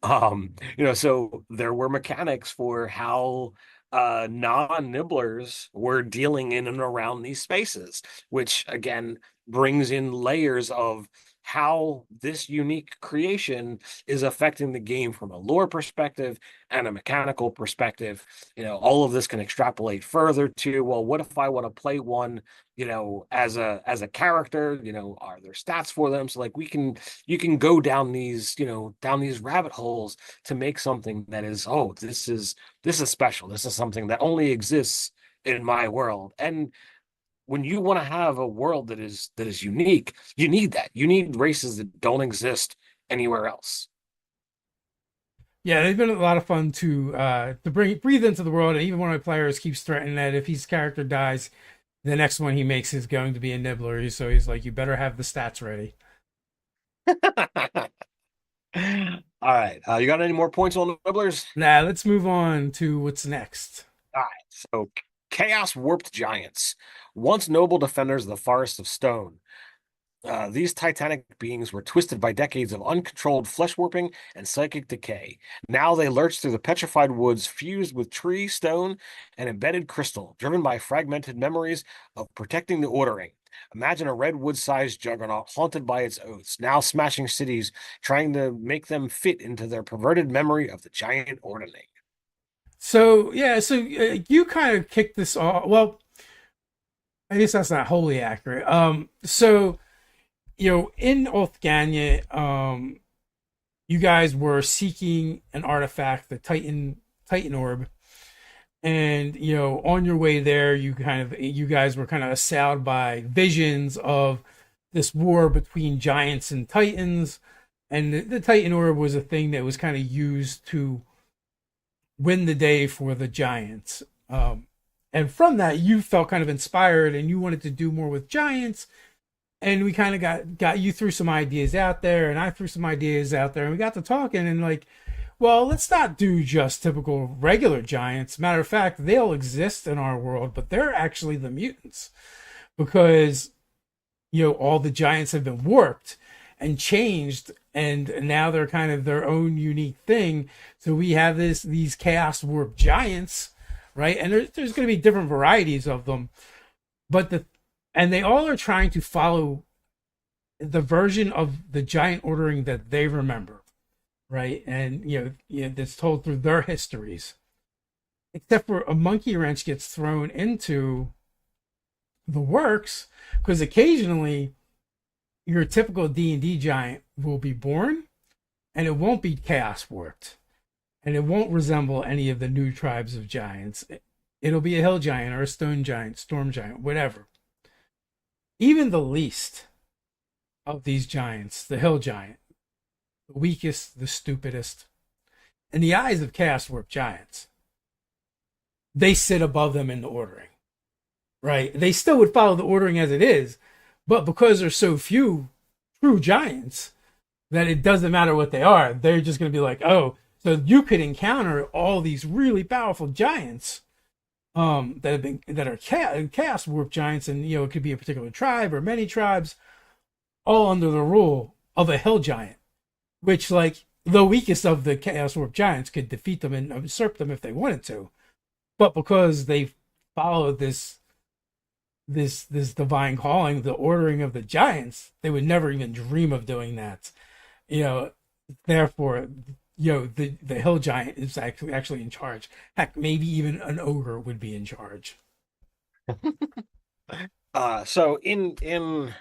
So there were mechanics for how non-nibblers were dealing in and around these spaces, which again brings in layers of how this unique creation is affecting the game from a lore perspective and a mechanical perspective. All of this can extrapolate further to, well, what if I want to play one, as a character, are there stats for them? So like you can go down these rabbit holes to make something that is, oh, this is special. This is something that only exists in my world. And when you want to have a world that is unique, you need that. You need races that don't exist anywhere else. Yeah, they've been a lot of fun to breathe into the world, and even one of my players keeps threatening that if his character dies, the next one he makes is going to be a nibbler. So he's like, you better have the stats ready. All right. You got any more points on the nibblers? Now let's move on to what's next. All right. So Chaos Warped Giants, once noble defenders of the Forest of Stone. These titanic beings were twisted by decades of uncontrolled flesh warping and psychic decay. Now they lurch through the petrified woods fused with tree, stone, and embedded crystal, driven by fragmented memories of protecting the ordering. Imagine a redwood-sized juggernaut haunted by its oaths, now smashing cities, trying to make them fit into their perverted memory of the giant ordering. So yeah, so you kind of kicked this off. Well, I guess that's not wholly accurate. So in Ulthganya, you guys were seeking an artifact, the Titan orb, and on your way there, you guys were kind of assailed by visions of this war between giants and titans, and the Titan orb was a thing that was kind of used to win the day for the giants. And from that, you felt kind of inspired, and you wanted to do more with giants. And we kind of got you threw some ideas out there, and I threw some ideas out there, and we got to talking, and like, well, let's not do just typical regular giants. Matter of fact, they'll exist in our world, but they're actually the mutants, because all the giants have been warped and changed, and now they're kind of their own unique thing. So we have these chaos warp giants, right? And there's going to be different varieties of them, but and they all are trying to follow the version of the giant ordering that they remember, right? And that's told through their histories. Except for a monkey wrench gets thrown into the works, because occasionally your typical D&D giant will be born, and it won't be chaos warped, and it won't resemble any of the new tribes of giants. It'll be a hill giant or a stone giant, storm giant, whatever. Even the least of these giants, the hill giant, the weakest, the stupidest, in the eyes of chaos warp giants, they sit above them in the ordering, right? They still would follow the ordering as it is, but because there's so few true giants, that it doesn't matter what they are, they're just going to be like, oh, so you could encounter all these really powerful giants that are chaos warp giants, and it could be a particular tribe or many tribes, all under the rule of a hill giant, which like the weakest of the chaos warp giants could defeat them and usurp them if they wanted to, but because they follow this this divine calling, the ordering of the giants, they would never even dream of doing that. You know, therefore, the hill giant is actually in charge. Heck, maybe even an ogre would be in charge. So in the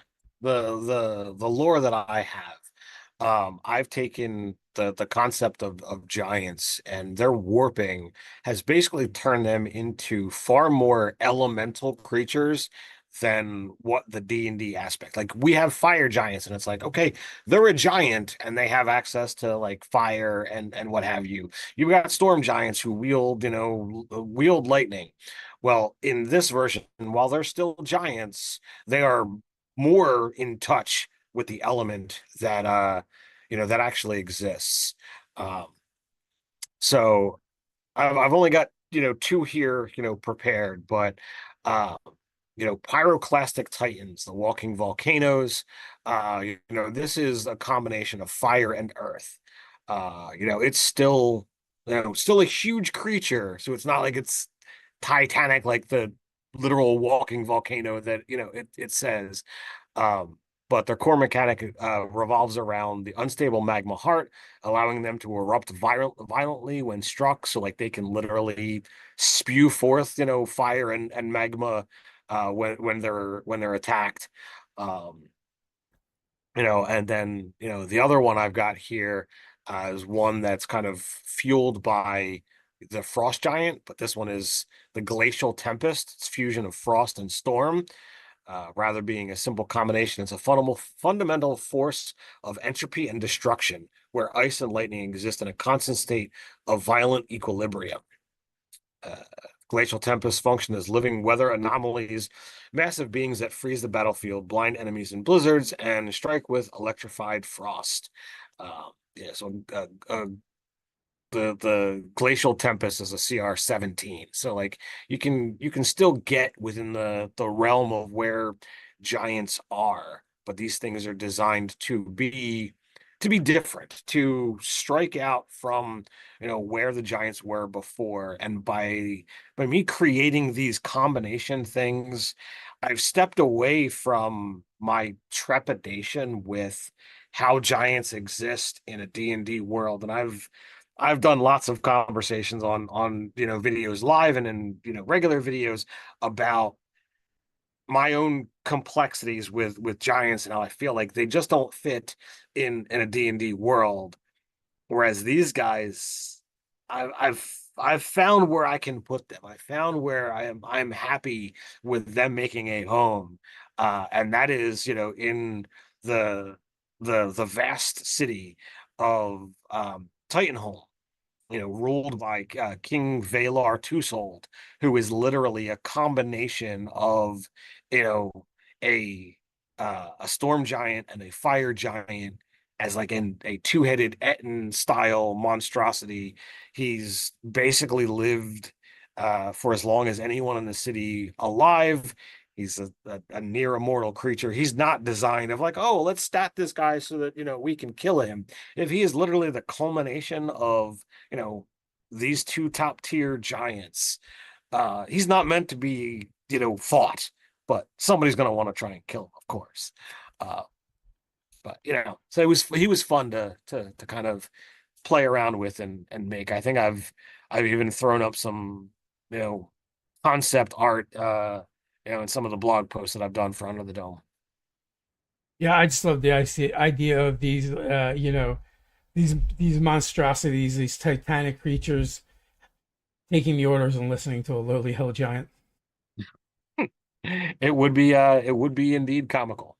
lore that I have, I've taken the concept of giants and their warping has basically turned them into far more elemental creatures than what the D&D aspect. Like we have fire giants, and it's like, okay, they're a giant and they have access to like fire and what have you. You've got storm giants who wield lightning. Well, in this version, while they're still giants, they are more in touch with the element that actually exists. Um, so I've only got, two here, prepared, but uh, pyroclastic titans, the walking volcanoes. This is a combination of fire and earth. It's still a huge creature, so it's not like it's titanic like the literal walking volcano that it says. Um, but their core mechanic revolves around the unstable magma heart, allowing them to erupt violently when struck. So like they can literally spew forth, fire and magma when they're attacked. Um, and then the other one I've got here is one that's kind of fueled by the frost giant, but this one is the glacial tempest. It's fusion of frost and storm. Rather being a simple combination, it's a fundamental force of entropy and destruction, where ice and lightning exist in a constant state of violent equilibrium. Uh, Glacial tempests function as living weather anomalies, massive beings that freeze the battlefield, blind enemies in blizzards, and strike with electrified frost. Yeah, so the glacial tempest is a CR 17. So like you can still get within the realm of where giants are, but these things are designed to be different, to strike out from where the giants were before. And by me creating these combination things, I've stepped away from my trepidation with how giants exist in a D&D world. And I've done lots of conversations on videos live and in regular videos about my own complexities with giants and how I feel like they just don't fit in a D&D world. Whereas these guys, I've found where I can put them. I found where I'm happy with them making a home, and that is in the the vast city of Titanholm, ruled by King Valar Twosold, who is literally a combination of, you know, a storm giant and a fire giant as like in a two-headed Etten style monstrosity. He's basically lived for as long as anyone in the city alive. He's a near immortal creature. He's not designed of like, oh, let's stat this guy so that we can kill him. If he is literally the culmination of these two top tier giants, he's not meant to be fought, but somebody's going to want to try and kill him, of course. uh but so he was fun to kind of play around with and make. I think I've even thrown up some concept art in some of the blog posts that I've done for Under the Dome. Yeah, I just love the idea of these, these monstrosities, these titanic creatures taking the orders and listening to a lowly hill giant. It would be indeed comical.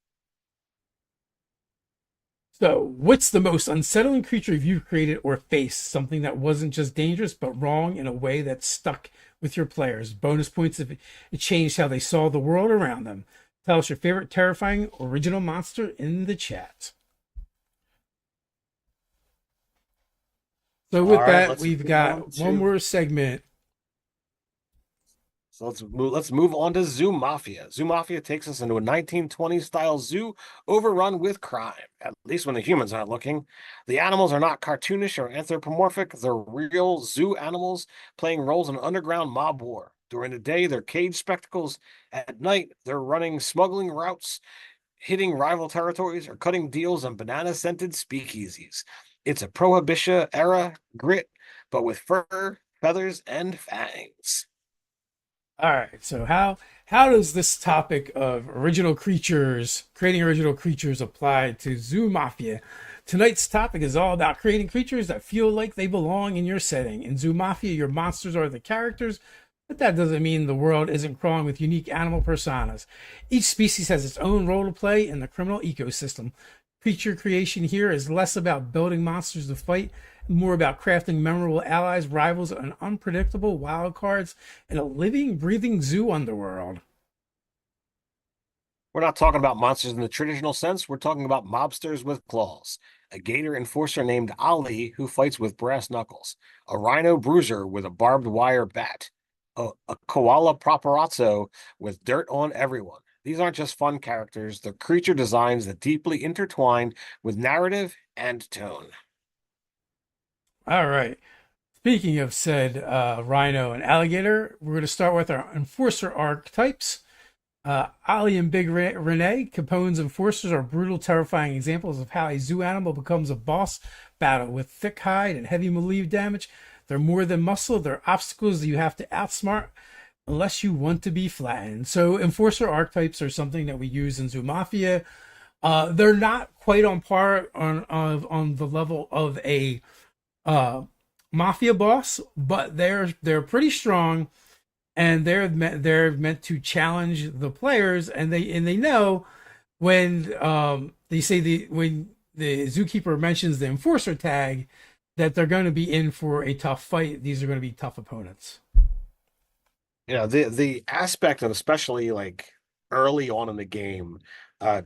So, what's the most unsettling creature you've created or faced? Something that wasn't just dangerous, but wrong in a way that stuck with your players. Bonus points if it changed how they saw the world around them. Tell us your favorite terrifying original monster in the chat. So, All with right, that, let's we've move on got one to more segment. So let's move on to Zoo Mafia. Zoo Mafia takes us into a 1920s style zoo overrun with crime, at least when the humans aren't looking. The animals are not cartoonish or anthropomorphic. They're real zoo animals playing roles in underground mob war. During the day, they're cage spectacles. At night, they're running smuggling routes, hitting rival territories, or cutting deals on banana-scented speakeasies. It's a Prohibition era grit, but with fur, feathers, and fangs. All right. So how does this topic of original creatures, creating original creatures, apply to Zoo Mafia? Tonight's topic is all about creating creatures that feel like they belong in your setting. In Zoo Mafia, your monsters are the characters, but that doesn't mean the world isn't crawling with unique animal personas. Each species has its own role to play in the criminal ecosystem. Creature creation here is less about building monsters to fight, more about crafting memorable allies, rivals, and unpredictable wild cards in a living, breathing zoo underworld. We're not talking about monsters in the traditional sense. We're talking about mobsters with claws. A gator enforcer named Ali who fights with brass knuckles. A rhino bruiser with a barbed wire bat. A koala paparazzo with dirt on everyone. These aren't just fun characters, they're creature designs that deeply intertwine with narrative and tone. All right. Speaking of said rhino and alligator, we're going to start with our enforcer archetypes. Ali and Big Rene, Capone's enforcers, are brutal, terrifying examples of how a zoo animal becomes a boss battle with thick hide and heavy melee damage. They're more than muscle, they're obstacles that you have to outsmart unless you want to be flattened. So, enforcer archetypes are something that we use in Zoo Mafia. They're not quite on par on the level of a uh, mafia boss, but they're pretty strong, and they're meant to challenge the players, and they know when they say when the zookeeper mentions the enforcer tag that they're going to be in for a tough fight. These are going to be tough opponents. The aspect of, especially like early on in the game,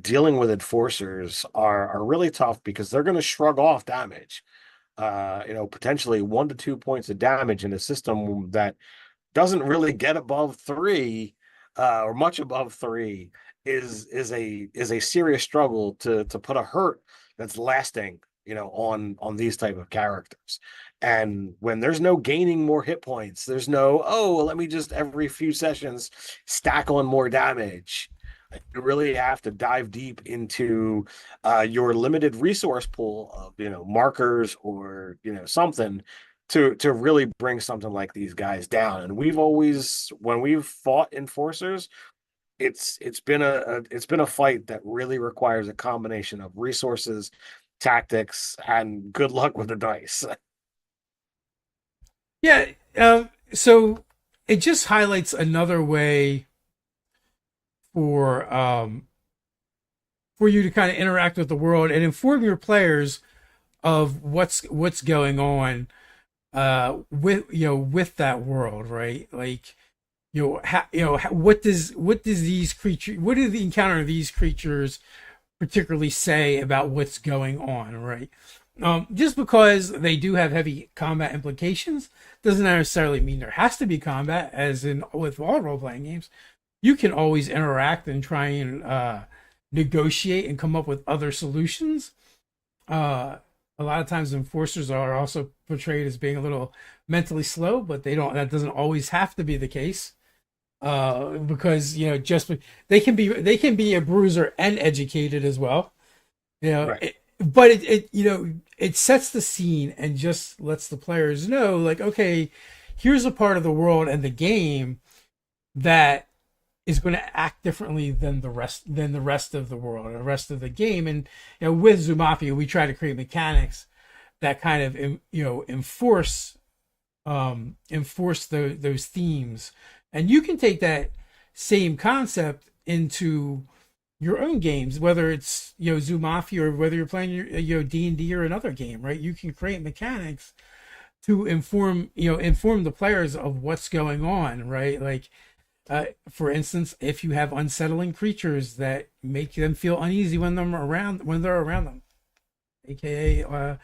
dealing with enforcers are really tough because they're going to shrug off damage. Potentially 1 to 2 points of damage in a system that doesn't really get above three, or much above three, is a serious struggle to put a hurt that's lasting, on these type of characters. And when there's no gaining more hit points, there's no, oh, let me just every few sessions stack on more damage. You really have to dive deep into your limited resource pool of, markers or, something to really bring something like these guys down. And we've always, when we've fought enforcers, it's been a fight that really requires a combination of resources, tactics, and good luck with the dice. Yeah. So it just highlights another way for for you to kind of interact with the world and inform your players of what's going on with that world, right? Like what does these creatures, what do the encounter of these creatures particularly say about what's going on, right? Just because they do have heavy combat implications doesn't necessarily mean there has to be combat, as in with all role playing games. You can always interact and try and negotiate and come up with other solutions. A lot of times enforcers are also portrayed as being a little mentally slow, but that doesn't always have to be the case. Because just they can be a bruiser and educated as well. Right. But it sets the scene and just lets the players know, like, okay, here's a part of the world and the game that is going to act differently than the rest of the world or the rest of the game. And with Zoo Mafia, we try to create mechanics that kind of enforce those themes. And you can take that same concept into your own games, whether it's Zoo Mafia or whether you're playing your D&D or another game, right? You can create mechanics to inform the players of what's going on, right? Like, for instance, if you have unsettling creatures that make them feel uneasy when they're around them, aka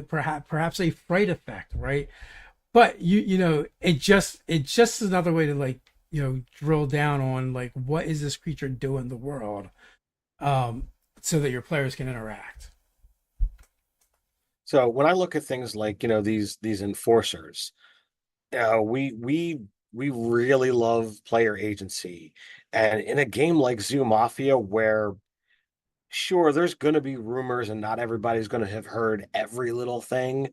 perhaps a fright effect, right? But it's just another way to, like, drill down on, like, what is this creature doing in the world, so that your players can interact. So when I look at things like, these enforcers, we we really love player agency. And in a game like Zoo Mafia, where sure, there's going to be rumors and not everybody's going to have heard every little thing,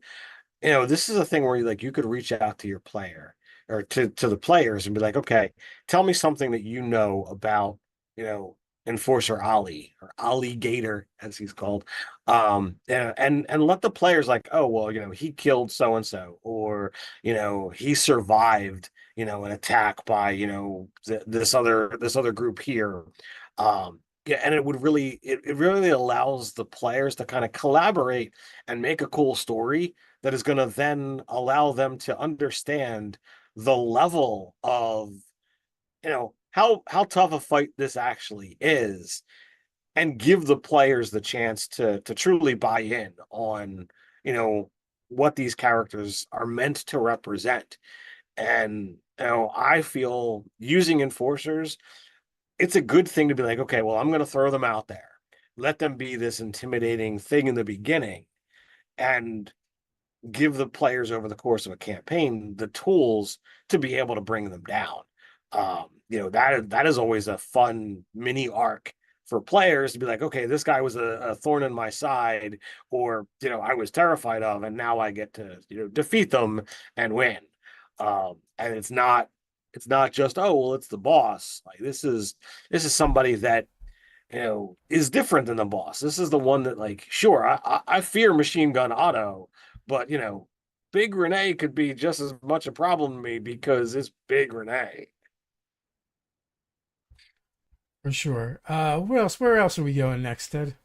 this is a thing where you could reach out to your player or to the players and be like, okay, tell me something that you know about, you know, Enforcer Ali or Ali Gator, as he's called. And let the players like, oh, well, he killed so and so, or, he survived, an attack by, this other group here. Yeah, and it really allows the players to kind of collaborate and make a cool story that is going to then allow them to understand the level of how tough a fight this actually is, and give the players the chance to truly buy in on what these characters are meant to represent. And I feel using enforcers, it's a good thing to be like, okay, well, I'm going to throw them out there, let them be this intimidating thing in the beginning, and give the players over the course of a campaign the tools to be able to bring them down. That is always a fun mini arc for players to be like, okay, this guy was a thorn in my side, or I was terrified of, and now I get to defeat them and win. And it's not just, oh well, it's the boss. Like this is somebody that is different than the boss. This is the one that, like, sure, I fear Machine Gun Otto, but Big Renee could be just as much a problem to me because it's Big Renee. For sure. What else? Where else are we going next, Ted?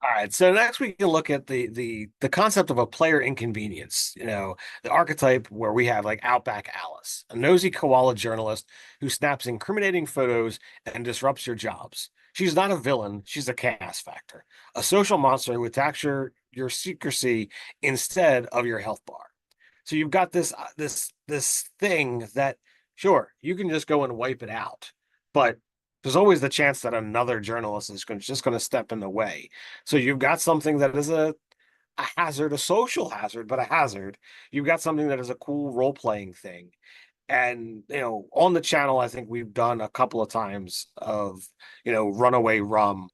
All right, so next we can look at the concept of a player inconvenience. The archetype where we have like Outback Alice, a nosy koala journalist who snaps incriminating photos and disrupts your jobs. She's not a villain, she's a chaos factor, a social monster who attacks your secrecy instead of your health bar. So you've got this thing that sure, you can just go and wipe it out, but there's always the chance that another journalist is just going to step in the way. So you've got something that is a hazard, a social hazard, but a hazard. You've got something that is a cool role playing thing. And on the channel, I think we've done a couple of times of Runaway Rum,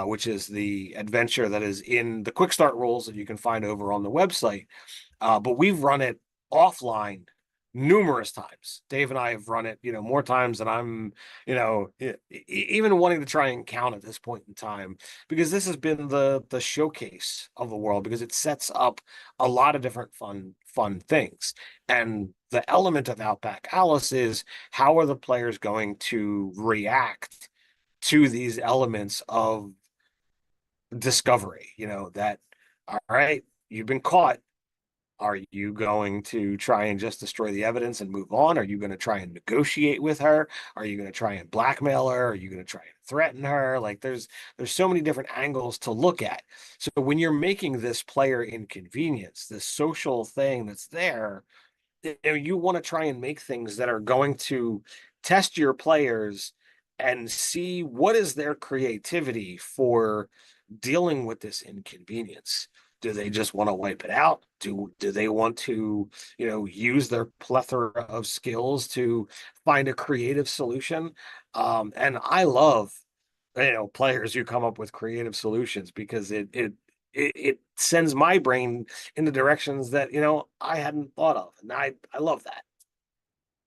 which is the adventure that is in the quick start rules that you can find over on the website. But we've run it offline numerous times. Dave and I have run it, more times than I'm, even wanting to try and count at this point in time, because this has been the showcase of the world, because it sets up a lot of different fun things. And the element of Outback Alice is, how are the players going to react to these elements of discovery? That, all right, you've been caught. Are you going to try and just destroy the evidence and move on? Are you going to try and negotiate with her? Are you going to try and blackmail her? Are you going to try and threaten her? Like, there's so many different angles to look at. So when you're making this player inconvenience, this social thing that's there, you want to try and make things that are going to test your players and see what is their creativity for dealing with this inconvenience. Do they just want to wipe it out? Do they want to, use their plethora of skills to find a creative solution? And I love, players who come up with creative solutions, because it sends my brain in the directions that I hadn't thought of, and I love that.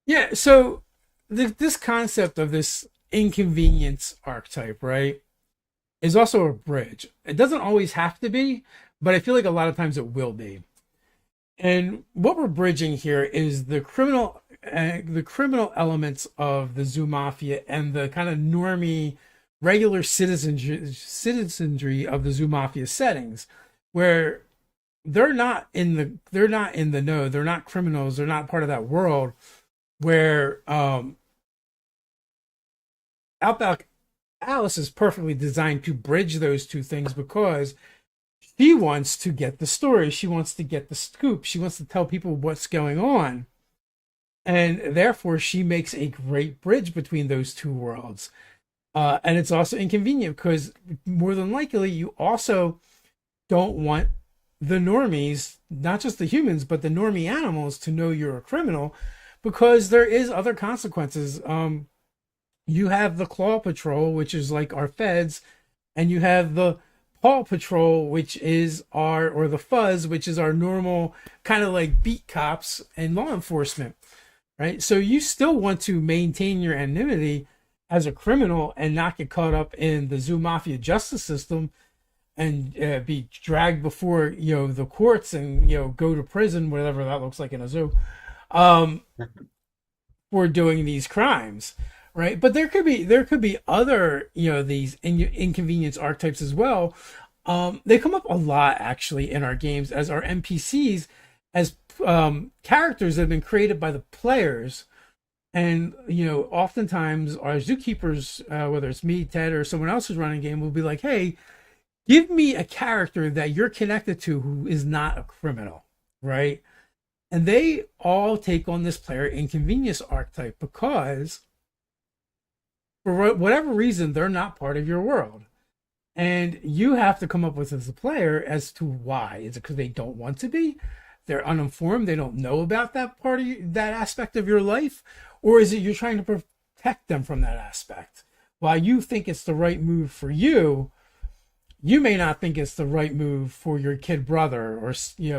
Yeah. So this concept of this inconvenience archetype, right, is also a bridge. It doesn't always have to be, but I feel like a lot of times it will be. And what we're bridging here is the criminal elements of the Zoo Mafia and the kind of normie, regular citizenry of the Zoo Mafia settings, where they're not in the know, they're not criminals, they're not part of that world. Where Outback Alice is perfectly designed to bridge those two things, because she wants to get the story. She wants to get the scoop. She wants to tell people what's going on. And therefore, she makes a great bridge between those two worlds. And it's also inconvenient because more than likely, you also don't want the normies, not just the humans, but the normie animals, to know you're a criminal, because there is other consequences. You have the Claw Patrol, which is like our feds, and you have the Paw Patrol, which is our, or the Fuzz, which is our normal kind of like beat cops and law enforcement, right? So you still want to maintain your anonymity as a criminal and not get caught up in the Zoo Mafia justice system and be dragged before the courts and go to prison, whatever that looks like in a zoo, um, for doing these crimes, right? But there could be other these inconvenience archetypes as well. They come up a lot actually in our games as our NPCs, as characters that have been created by the players. And oftentimes our zookeepers, whether it's me, Ted, or someone else who's running a game, will be like, "Hey, give me a character that you're connected to who is not a criminal," right? And they all take on this player inconvenience archetype because, for whatever reason, they're not part of your world. And you have to come up with as a player as to why. Is it because they don't want to be? They're uninformed. They don't know about that part of that aspect of your life, or is it you're trying to protect them from that aspect? While you think it's the right move for you, you may not think it's the right move for your kid brother or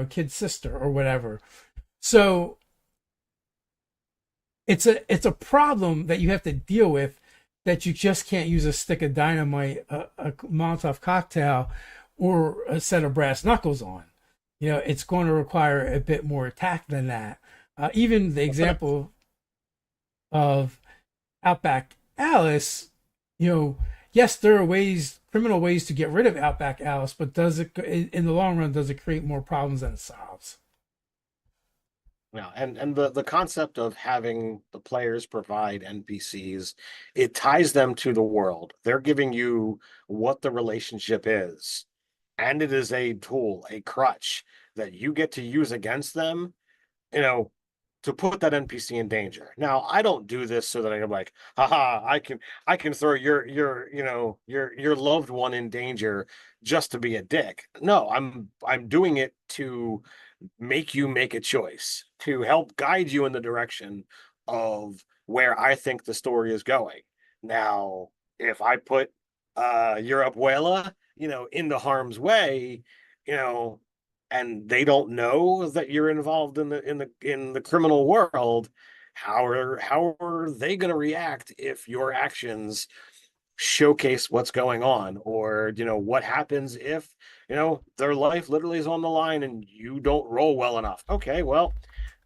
kid sister or whatever. So it's a problem that you have to deal with, that you just can't use a stick of dynamite, a Molotov cocktail, or a set of brass knuckles on. It's going to require a bit more tact than that. Even the example of Outback Alice, yes, there are criminal ways to get rid of Outback Alice, but does it, in the long run, does it create more problems than it solves? Yeah, and the concept of having the players provide NPCs, it ties them to the world. They're giving you what the relationship is, and it is a tool, a crutch that you get to use against them, you know, to put that NPC in danger. Now, I don't do this so that I'm like, haha, I can throw your loved one in danger just to be a dick. No, I'm doing it to make you make a choice, to help guide you in the direction of where I think the story is going. Now, if I put your abuela, into harm's way, you know, and they don't know that you're involved in the criminal world, how are they going to react if your actions showcase what's going on, or what happens if their life literally is on the line and you don't roll well enough? Okay, well,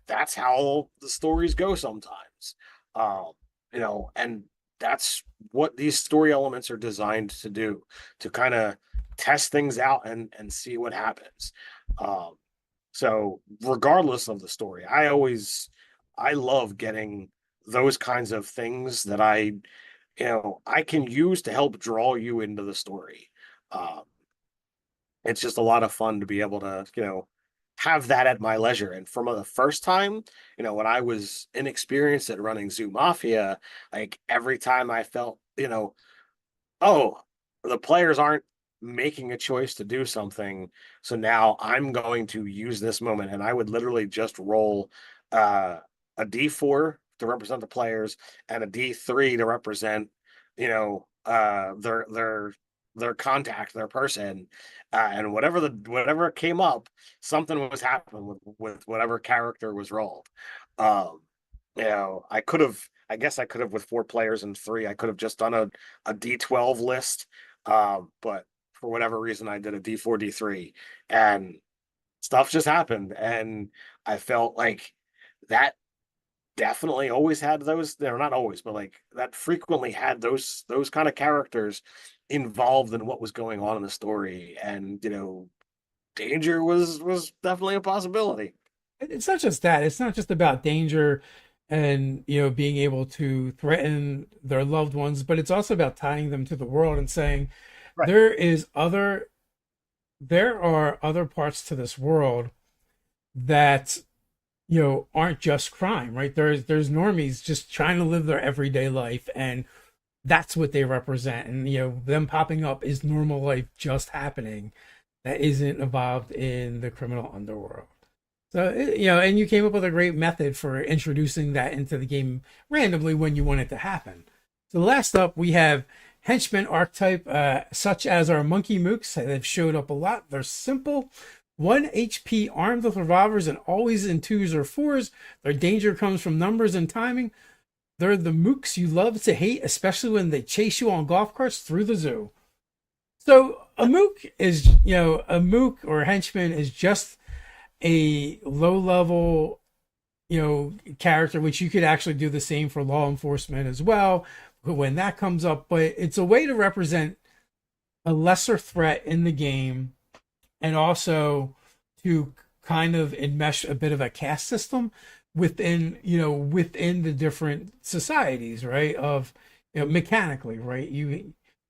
that's how the stories go sometimes. um and that's what these story elements are designed to do, to kind of test things out and see what happens. um so regardless of the story, I love getting those kinds of things that I can use to help draw you into the story. Um, it's just a lot of fun to be able to, have that at my leisure. And from the first time, when I was inexperienced at running Zoo Mafia, like every time I felt, oh, the players aren't making a choice to do something, so now I'm going to use this moment, and I would literally just roll uh, a D4 to represent the players and a D3 to represent, their contact, their person, and whatever came up, something was happening with whatever character was rolled. Um, I guess I could have, with four players and three, I could have just done a D12 list. But for whatever reason, I did a D4, D3, and stuff just happened. And I felt like that definitely always had those, they're not always, but like that frequently had those kind of characters involved in what was going on in the story. And, danger was definitely a possibility. It's not just that. It's not just about danger and being able to threaten their loved ones, but it's also about tying them to the world and saying Right. there are other parts to this world that aren't just crime, right? There's normies just trying to live their everyday life, and that's what they represent. And them popping up is normal life just happening that isn't involved in the criminal underworld. So, and you came up with a great method for introducing that into the game randomly when you want it to happen. So, last up, we have henchmen archetype, such as our monkey mooks that have showed up a lot. They're simple, 1 HP, armed with revolvers, and always in twos or fours. Their danger comes from numbers and timing. They're the mooks you love to hate, especially when they chase you on golf carts through the zoo. So, a mook or a henchman is just a low level, character, which you could actually do the same for law enforcement as well when that comes up. But it's a way to represent a lesser threat in the game, and also to kind of enmesh a bit of a caste system within the different societies, right? Of mechanically, right?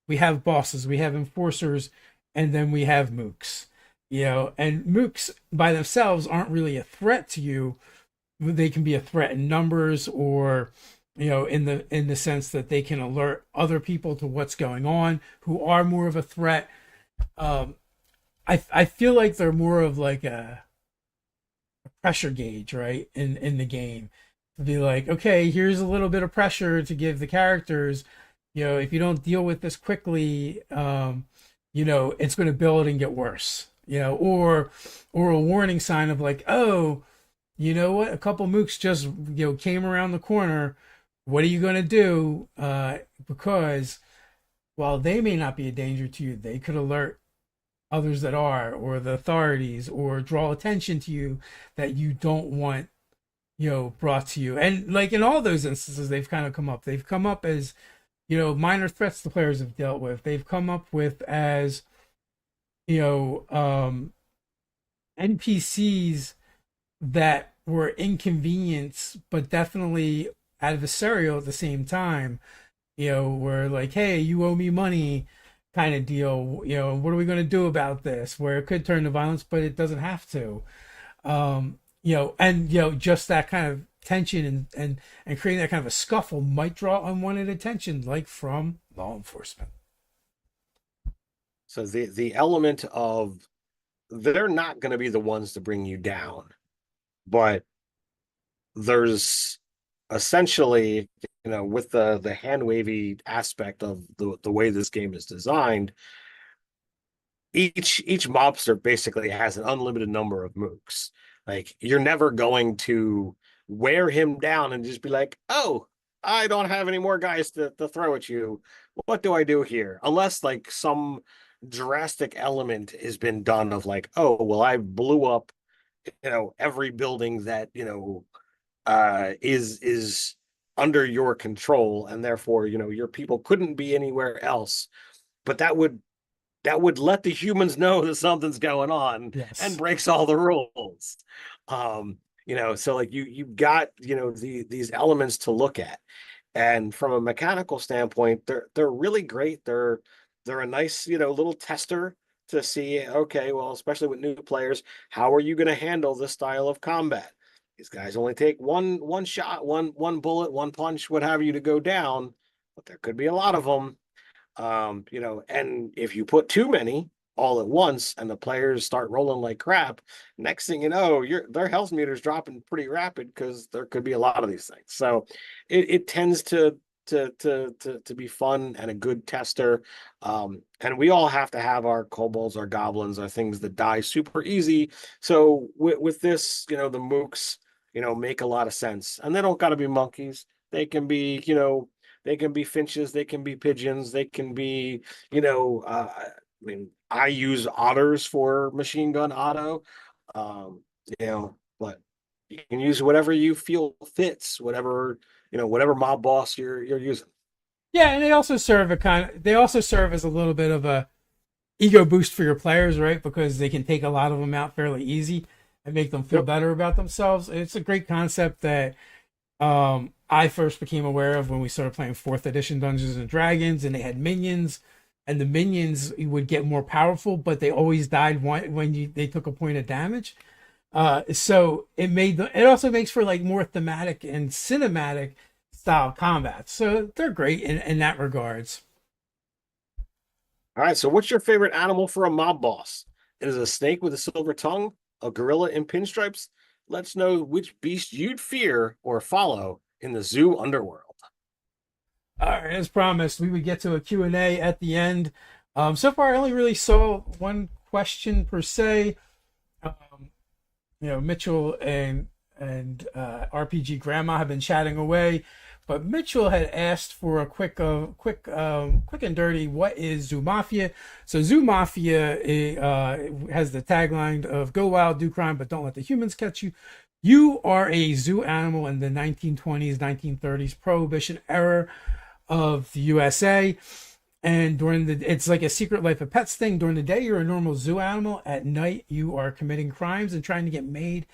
We have bosses, we have enforcers, and then we have mooks. And mooks by themselves aren't really a threat to you. They can be a threat in numbers, or in the sense that they can alert other people to what's going on who are more of a threat. I feel like they're more of like a pressure gauge, right? In the game, to be like, okay, here's a little bit of pressure to give the characters. If you don't deal with this quickly, it's going to build and get worse. Or a warning sign of like, oh, you know what? A couple mooks just came around the corner. What are you going to do? Because while they may not be a danger to you, they could alert others that are, or the authorities, or draw attention to you that you don't want brought to you. And like in all those instances, they've kind of come up. They've come up as minor threats the players have dealt with. They've come up with as NPCs that were inconvenience, but definitely adversarial at the same time. Where like, hey, you owe me money, kind of deal. What are we going to do about this? Where it could turn to violence, but it doesn't have to. Just that kind of tension and creating that kind of a scuffle might draw unwanted attention, like from law enforcement. So the element of, they're not going to be the ones to bring you down, but there's essentially, with the hand wavy aspect of the way this game is designed, each mobster basically has an unlimited number of mooks. Like, you're never going to wear him down and just be like, oh, I don't have any more guys to throw at you. What do I do here? Unless like some drastic element has been done of like, oh, well, I blew up, every building that, is under your control, and therefore, your people couldn't be anywhere else. But that would let the humans know that something's going on, and Yes. breaks all the rules. So like you've got, these elements to look at. And from a mechanical standpoint, they're really great. They're a nice, little tester to see, okay, well, especially with new players, how are you going to handle this style of combat? These guys only take one shot, one bullet, one punch, what have you, to go down, but there could be a lot of them. And if you put too many all at once and the players start rolling like crap, next thing you know, their health meter's dropping pretty rapid, because there could be a lot of these things. So it tends to be fun and a good tester. And we all have to have our kobolds, our goblins, our things that die super easy. So with this, the mooks, make a lot of sense. And they don't got to be monkeys. They can be, they can be finches, they can be pigeons, they can be, I use otters for machine gun auto, um, but you can use whatever you feel fits, whatever mob boss you're using. Yeah, and they also serve as a little bit of a ego boost for your players, right? Because they can take a lot of them out fairly easy and make them feel Yep. better about themselves. It's a great concept that I first became aware of when we started playing fourth edition Dungeons and Dragons, and they had minions, and the minions would get more powerful, but they always died when they took a point of damage. So it also makes for like more thematic and cinematic style combat. So they're great in that regards. All right, so what's your favorite animal for a mob boss? It is a snake with a silver tongue, a gorilla in pinstripes, Let's know which beast you'd fear or follow in the zoo underworld. All right, as promised, we would get to a Q&A at the end. So far, I only really saw one question per se. Um, Mitchell and RPG Grandma have been chatting away, but Mitchell had asked for a quick and dirty. What is Zoo Mafia? So Zoo Mafia has the tagline of "Go wild, do crime, but don't let the humans catch you." You are a zoo animal in the 1920s, 1930s Prohibition era of the USA. And it's like a Secret Life of Pets thing. During the day, you're a normal zoo animal. At night, you are committing crimes and trying to get made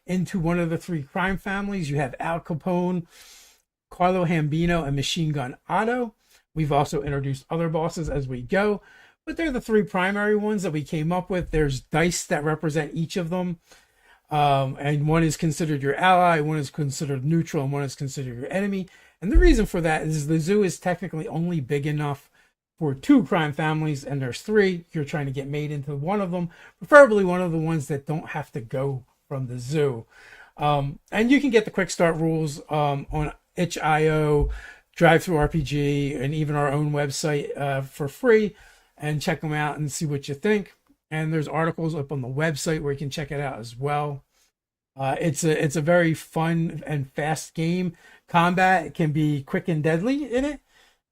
into one of the three crime families. You have Al Capone, Carlo Hambino, and Machine Gun Otto. We've also introduced other bosses as we go, but they're the three primary ones that we came up with. There's dice that represent each of them. And one is considered your ally, one is considered neutral, and one is considered your enemy. And the reason for that is the zoo is technically only big enough for two crime families, and there's three. You're trying to get made into one of them, preferably one of the ones that don't have to go from the zoo. And you can get the quick start rules on itch.io, DriveThruRPG, and even our own website for free, and check them out and see what you think. And there's articles up on the website where you can check it out as well. It's a very fun and fast game. Combat can be quick and deadly in it.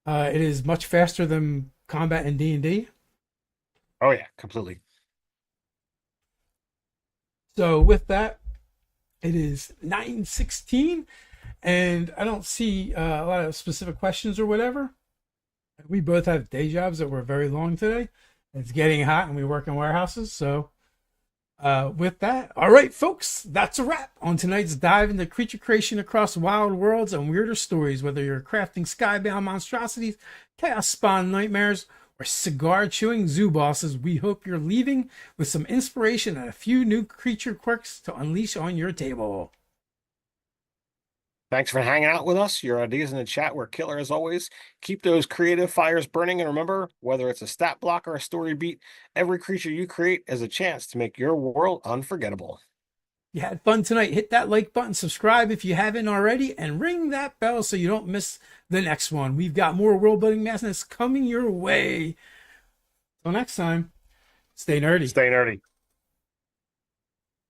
It is much faster than combat in D&D. Oh yeah, completely. So with that, it is 9:16, and I don't see a lot of specific questions or whatever. We both have day jobs that were very long today. It's getting hot, and we work in warehouses. So with that, all right, folks, that's a wrap on tonight's dive into creature creation across wild worlds and weirder stories. Whether you're crafting skybound monstrosities, chaos spawn nightmares, or cigar chewing zoo bosses, we hope you're leaving with some inspiration and a few new creature quirks to unleash on your table. Thanks for hanging out with us. Your ideas in the chat were killer as always. Keep those creative fires burning, and remember, whether it's a stat block or a story beat, every creature you create is a chance to make your world unforgettable. You had fun tonight. Hit that like button, subscribe if you haven't already, and ring that bell so you don't miss the next one. We've got more world building madness coming your way. Till next time, stay nerdy. Stay nerdy.